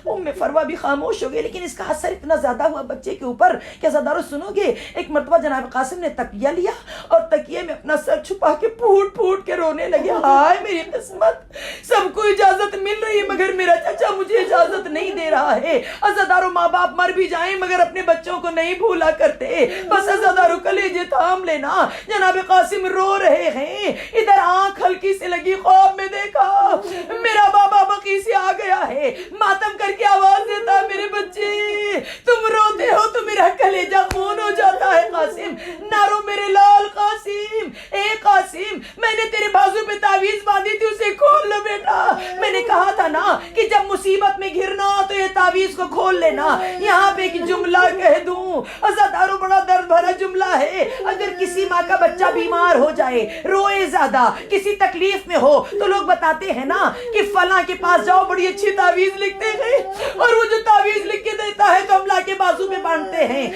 ام فروہ بھی خاموش ہو گئی، لیکن اس کا اثر اتنا زیادہ ہوا بچے کے اوپر کہ عزادارو سنو گے. ایک مرتبہ جناب قاسم نے تکیہ لیا اور تکیے میں اپنا سر چھپا کے پھوٹ پھوٹ کے رونے لگے. ہائے میری قسمت، سب کو اجازت مل رہی ہے مگر میرا چچا مجھے اجازت نہیں دے رہا ہے. عزادارو ماں باپ مر بھی جائیں مگر اپنے بچوں کو نہیں بھولا کرتے. بس عزادارو کلیجے تھام لینا. جناب قاسم رو رہے ہیں، ادھر آنکھ ہلکی سے لگی، خواب میں دیکھا میرا بابا بقی سے آ گیا ہے، ماتم کر کے آواز دیتا ہے میرے بچے تم روتے ہو تو میرا کلیجہ خون ہو جاتا ہے. قاسم نہ رو میرے لال قاسم. اے قاسم میں نے تیرے بازو پہ تعویذ باندھی تھی اسے کھول لو بیٹا. میں نے کہا تھا نا کہ جب مصیبت میں گرنا تو یہ تعویذ کو کھول لینا. یہاں پہ ایک جملہ کہہ دوں، عزادارو بڑا درد بھرا جملہ ہے. اگر کسی ماں کا بچہ بیمار ہو جائے، روئے زیادہ، کسی تکلیف میں ہو تو لوگ بتاتے ہیں نا کہ فلاں کے پاس جاؤ بڑی اچھی تعویذ لکھتے ہیں اور وہ جو تعویذ لکھ کے دیتا ہے تو ہم لا کے بازو پہ باندھتے ہیں.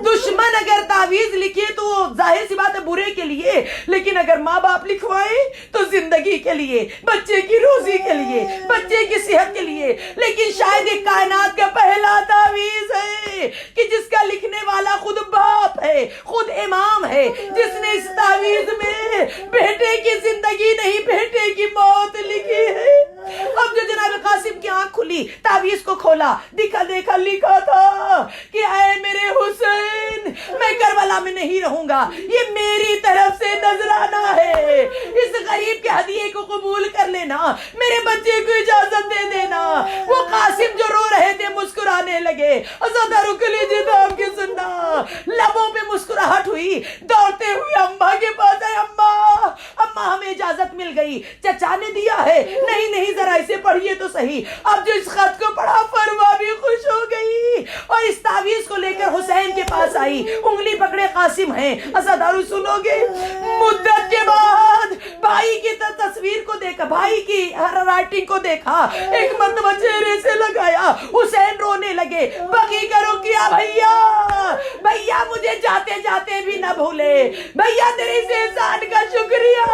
دشمن اگر تعویذ لکھے تو ظاہر سی بات ہے برے کے لیے، لیکن اگر ماں باپ لکھوائے تو زندگی کے لیے، بچے کی روزی کے لیے، بچے کی صحت کے لیے. لیکن شاید ایک کائنات کا پہلا تعویذ ہے کہ جس کا لکھنے والا خود باپ ہے، خود امام ہے، جس نے اس تعویذ میں بیٹے کی زندگی نہیں بیٹے کی موت لکھی ہے. اب جو جناب قاسم کی آنکھ کھلی، تعویذ کو کھولا، دیکھا لکھا تھا کہ اے میرے حسین میں کربلا میں نہیں رہوں گا، یہ میری طرف سے نذرانہ ہے، اس غریب کے ہدیے کو قبول کر لینا، میرے بچے کو اجازت دے دینا. وہ قاسم جو رو رہے تھے مسکرانے لگے. عزادارو کلیجے تھام کے سننا، لبوں پہ مسکراہٹ ہوئی، دوڑتے ہوئے اماں کے پاس آئے. اماں ہمیں اجازت مل گئی، چچا نے دیا ہے. نہیں ذرا اسے پڑھیے تو صحیح. اب جو اس خط کو پڑھا فروہ بھی خوش ہو گئی اور اس تعویذ کو لے کر حسین کے پاس آئی. انگلی پکڑے قاسم ہیں. عزادارو سنو گے، مدت کے بعد بھائی کی تصویر کو دیکھا, بھائی کی رائٹنگ کو دیکھا, ایک مرتبہ چہرے سے لگایا, حسین رونے لگے, بقی کا رخ کیا, بھیا مجھے جاتے جاتے بھی نہ بھولے, بھیا تیرے اس احسان کا شکریہ,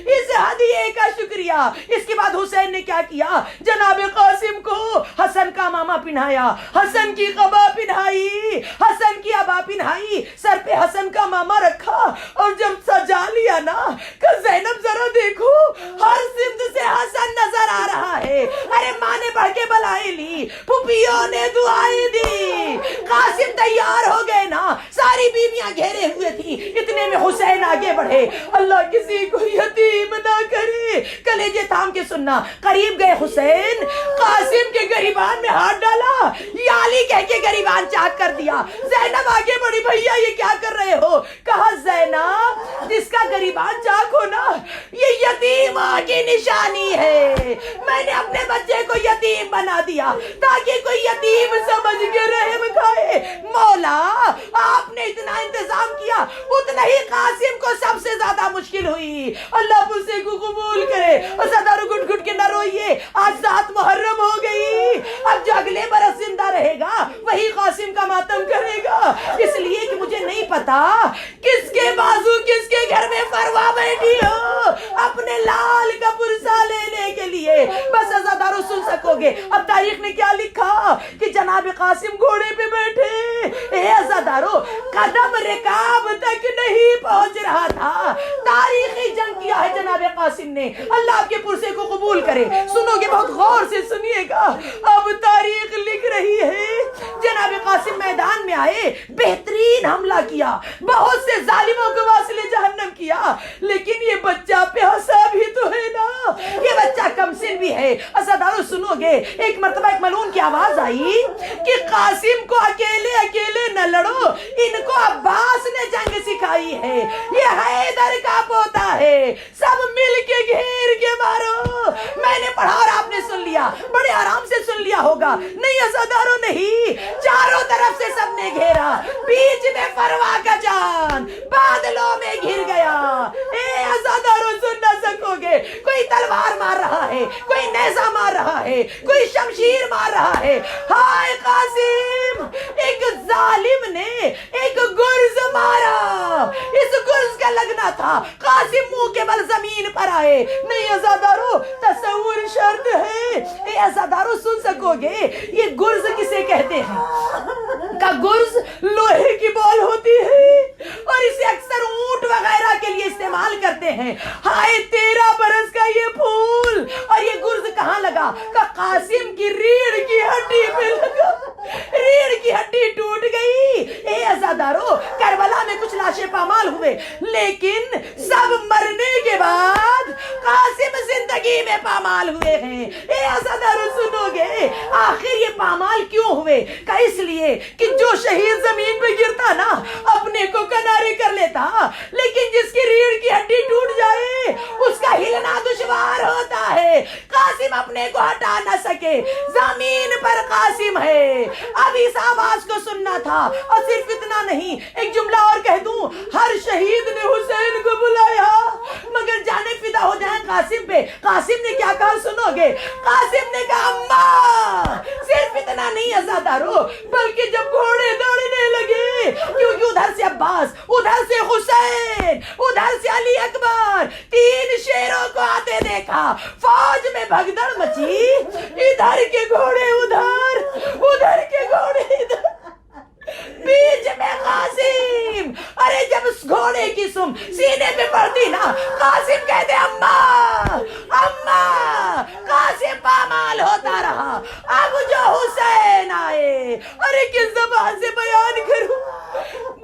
اس ہدیے کا شکریہ. اس کے بعد حسین نے کیا کیا, جناب قاسم کو حسن کا ماما پہنایا, حسن کی قبا پہنائی, حسن کی عبا پہنائی, سر پہ حسن کا ماما رکھا, اور جب سجا لیا نا کہ زینب ذرا دیکھو ہر سمت سے حسن نظر آ رہا ہے. ارے ماں نے بڑھ کے بلائیں لی, پھپھیوں نے دعائیں دی, قاسم تیار ہو گئے نا, ساری بیویاں گھیرے ہوئے تھی. اتنے میں حسین آگے بڑھے, اللہ کسی کو یتیم نہ کرے, کلیجے تھام کے سننا. قریب گئے حسین, قاسم کے گریبان میں ہاتھ ڈالا, یا علی کہہ کے گریبان چاک کر دیا. زینب آگے بڑھی, بھیا یہ کیا کر رہے ہو؟ کہا زینب جس کا گریبان چاک ہونا یہ یتیم کی نشانی ہے. میں نے اپنے بچے کو یتیم بنا دیا تاکہ کوئی یتیم سمجھ کے رحم کھائے. مولا آپ نے اتنا انتظام کیا, اتنا ہی قاسم کو سب سے زیادہ مشکل ہوئی. اللہ مجھے کو قبول کرے. ازادارو گھٹ گھٹ کے نہ روئیے, آج ذات محرم ہو گئی. اب جو اگلے برس زندہ رہے گا وہی قاسم کا ماتم کرے گا. اس لیے کہ مجھے نہیں پتا کس کے بازو کس کے گھر میں فروا بیٹھی ہو اپنے لال کا پرسا لینے کے لیے. بس ازادارو سن سکو گے اب تاریخ نے کیا لکھا کہ جناب قاسم گھوڑے پہ بیٹھے. اے ازادارو قدم رکاب تک نہیں پہنچ رہا تھا, تاریخی جنگ کیا ہے جناب قاسم نے. اللہ آپ کے پرسے کو قبول کرے. سنو گے, بہت غور سے سنیے گا. اب تاریخ لکھ رہی ہے جناب قاسم میدان میں آئے, بہترین حملہ کیا, بہت سے ظالموں کو واصل جہنم کیا, لیکن یہ بچہ پیاسا بھی تو ہے نا, یہ بچہ کمسن بھی ہے. ازادارو سنو گے, ایک مرتبہ ایک ملعون کی آواز آئی کہ قاسم کو اکیلے اکیلے نہ لڑو, ان کو عباس نے جنگ سکھائی ہے, یہ حیدر کا پوتا ہے, سب مل کے گھیر کے مارو. میں نے پڑھا اور آپ نے سن لیا, بڑے آرام سے سن لیا ہوگا. نہیں ازادارو نہیں, چاروں طرف سے سب نے گھیرا, بیچ میں فروا کا جان بادلوں میں گھر گیا. اے ازادارو سن نہ سکو گے, کوئی تلوار مار رہا ہے, کوئی نیزہ مار رہا ہے, کوئی شمشیر مار رہا ہے. ہائے قاسم, ایک ظالم نے ایک گرز مارا, اس گرز کا لگنا تھا قاسم منہ کے بل زمین پر آئے. نہیں ازادارو تصور شرط ہے. اے ازادارو سن سکو گے, یہ گرز کسے کہتے ہیں؟ کا گرز لوہے کی بال ہوتی ہے اور اسے اکثر اونٹ وغیرہ کے لیے استعمال کرتے ہیں. ہائے 13 برس کا یہ پھول, اور یہ گرز کہاں لگا؟ کہ قاسم کی ریڑھ کی ہڈی پہ لگا, ریڑھ کی ہڈی ٹوٹ گئی. اے ازادارو کربلا میں کچھ لاشیں پامال ہوئے, لیکن سب مرنے کے بعد قاسم زندگی میں پامال ہوئے ہیں. اے ازادارو سنو گے, آخر یہ پامال کیوں ہوئے؟ کہ اس لیے کہ جو شہید زمین پہ گرتا نا اپنے کو کنارے کر لیتا, لیکن جس کی ریڑھ کی ہڈی ٹوٹ جائے اس کا ہلنا دشوار ہوتا ہے. قاسم اپنے کو ہٹا نہ سکے, زمین پر قاسم ہے. اب اس آواز کو سننا تھا. اور صرف اتنا نہیں, ایک جملہ اور کہہ دوں, ہر شہید نے حسین کو بلایا مگر جانے فدا ہو جائیں قاسم پہ. قاسم نے کیا کہا سنو گے, قاسم نے کہا اماں. صرف اتنا نہیں ازادارو, بلکہ جب گھوڑے دوڑنے لگے, کیونکہ ادھر سے عباس, ادھر سے حسین, ادھر سے علی اکبر, 3 شیروں کو آتے دیکھا, فوج میں بھگدڑ مچی, ادھر کے گھوڑے ادھر, ادھر کے گھوڑے ادھر, بیچ میں قاسم. ارے جب اس گھوڑے کی سم سینے پہ پڑتی نا, قاسم کہتے اماں اماں. قاسم پامال ہوتا رہا. اب جو حسین آئے, ارے کس زبان سے بیان کروں,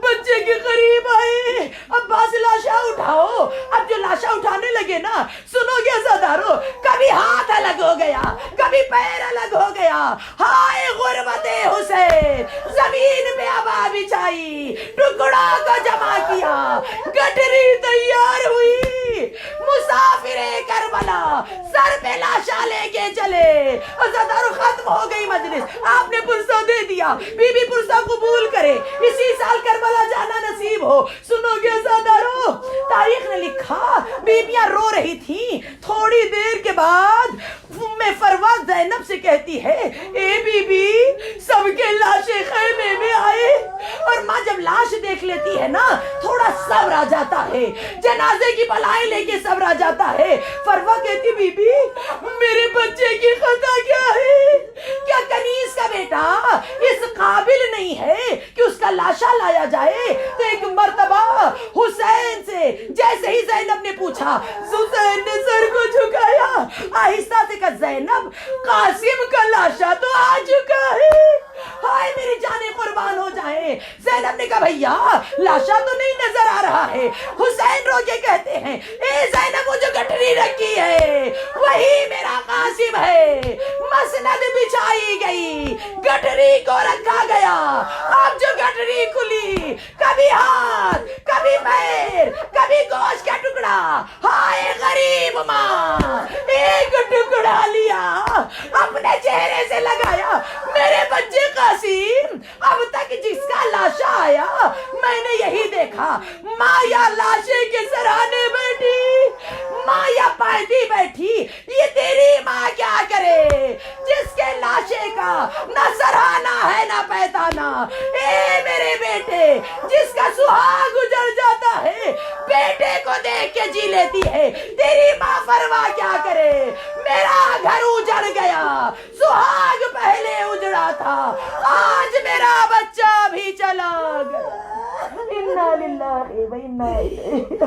بچے کے قریب آئے, عباس لاشا اٹھاؤ. اب جو لاشا اٹھانے لگے نا, سنو گے ازادارو, کبھی ہاتھ الگ ہو گیا, کبھی پیر الگ ہو گیا. ہائے غربت حسین, زمین پہ ہوا بچھائی, ٹکڑوں کو جمع کیا, گٹری تیار ہوئی, مسافر کربلا سر پہ لاشا لے کے چلے. ازادارو ختم ہو گئی مجلس, آپ نے پرسہ دے دیا, بی بی پرسہ قبول کرے, اسی سال کربلا جانا نصیب ہو. سنو گے ازادارو, تاریخ نے لکھا بیبیاں رو رہی جب لاش دیکھ لیتی ہے نا تھوڑا صبر آ جاتا ہے, جنازے کی بلائیں لے کے صبر آ جاتا ہے. فروا کہتی بی بی میرے بچے کی خطا کیا ہے؟ کیا کنیز کا بیٹا اس قابل نہیں ہے کہ اس کا لاشا لایا جائے؟ تو ایک مرتبہ حسین سے جیسے ہی زینب نے پوچھا, حسین نے سر کو جھکایا, آہستہ سے کہا زینب قاسم کا لاشا تو آ چکا ہے. ہائے میری جانیں قربان ہو جائیں. زینب نے کہا بھیا لاشا تو نہیں نظر آ رہا ہے. حسین رو کے کہتے ہیں اے زینب وہ جو گٹھری رکھی ہے وہی میرا قاسم ہے. مسند بچھائی گئی, گٹھری کو رکھا گیا. اب جو گٹھری کھلی کبھی ہاتھ کبھی پیر کبھی گوشت کا ٹکڑا, ہائے غریب ماں ایک ٹکڑا لیا اپنے چہرے سے لگایا. میرے بچے قاسم اب تک جس کا لاشا آیا میں نے یہی دیکھا, ماں یا لاشے کے سرانے بیٹھی, ماں یا پائدی بیٹھی. یہ تیری ماں کیا کرے جس کے لاشے کا نہ سرانا ہے نہ پیتانا؟ اے میرے بیٹے جس کا سہاگ اجڑ جاتا ہے بیٹے کو دیکھ کے جی لیتی ہے, تیری ماں فروا کیا کرے؟ میرا گھر اجڑ گیا, سہاگ پہلے اجڑا تھا, آج میرا بچہ بھی چلا گیا. انا للہ و انا الیہ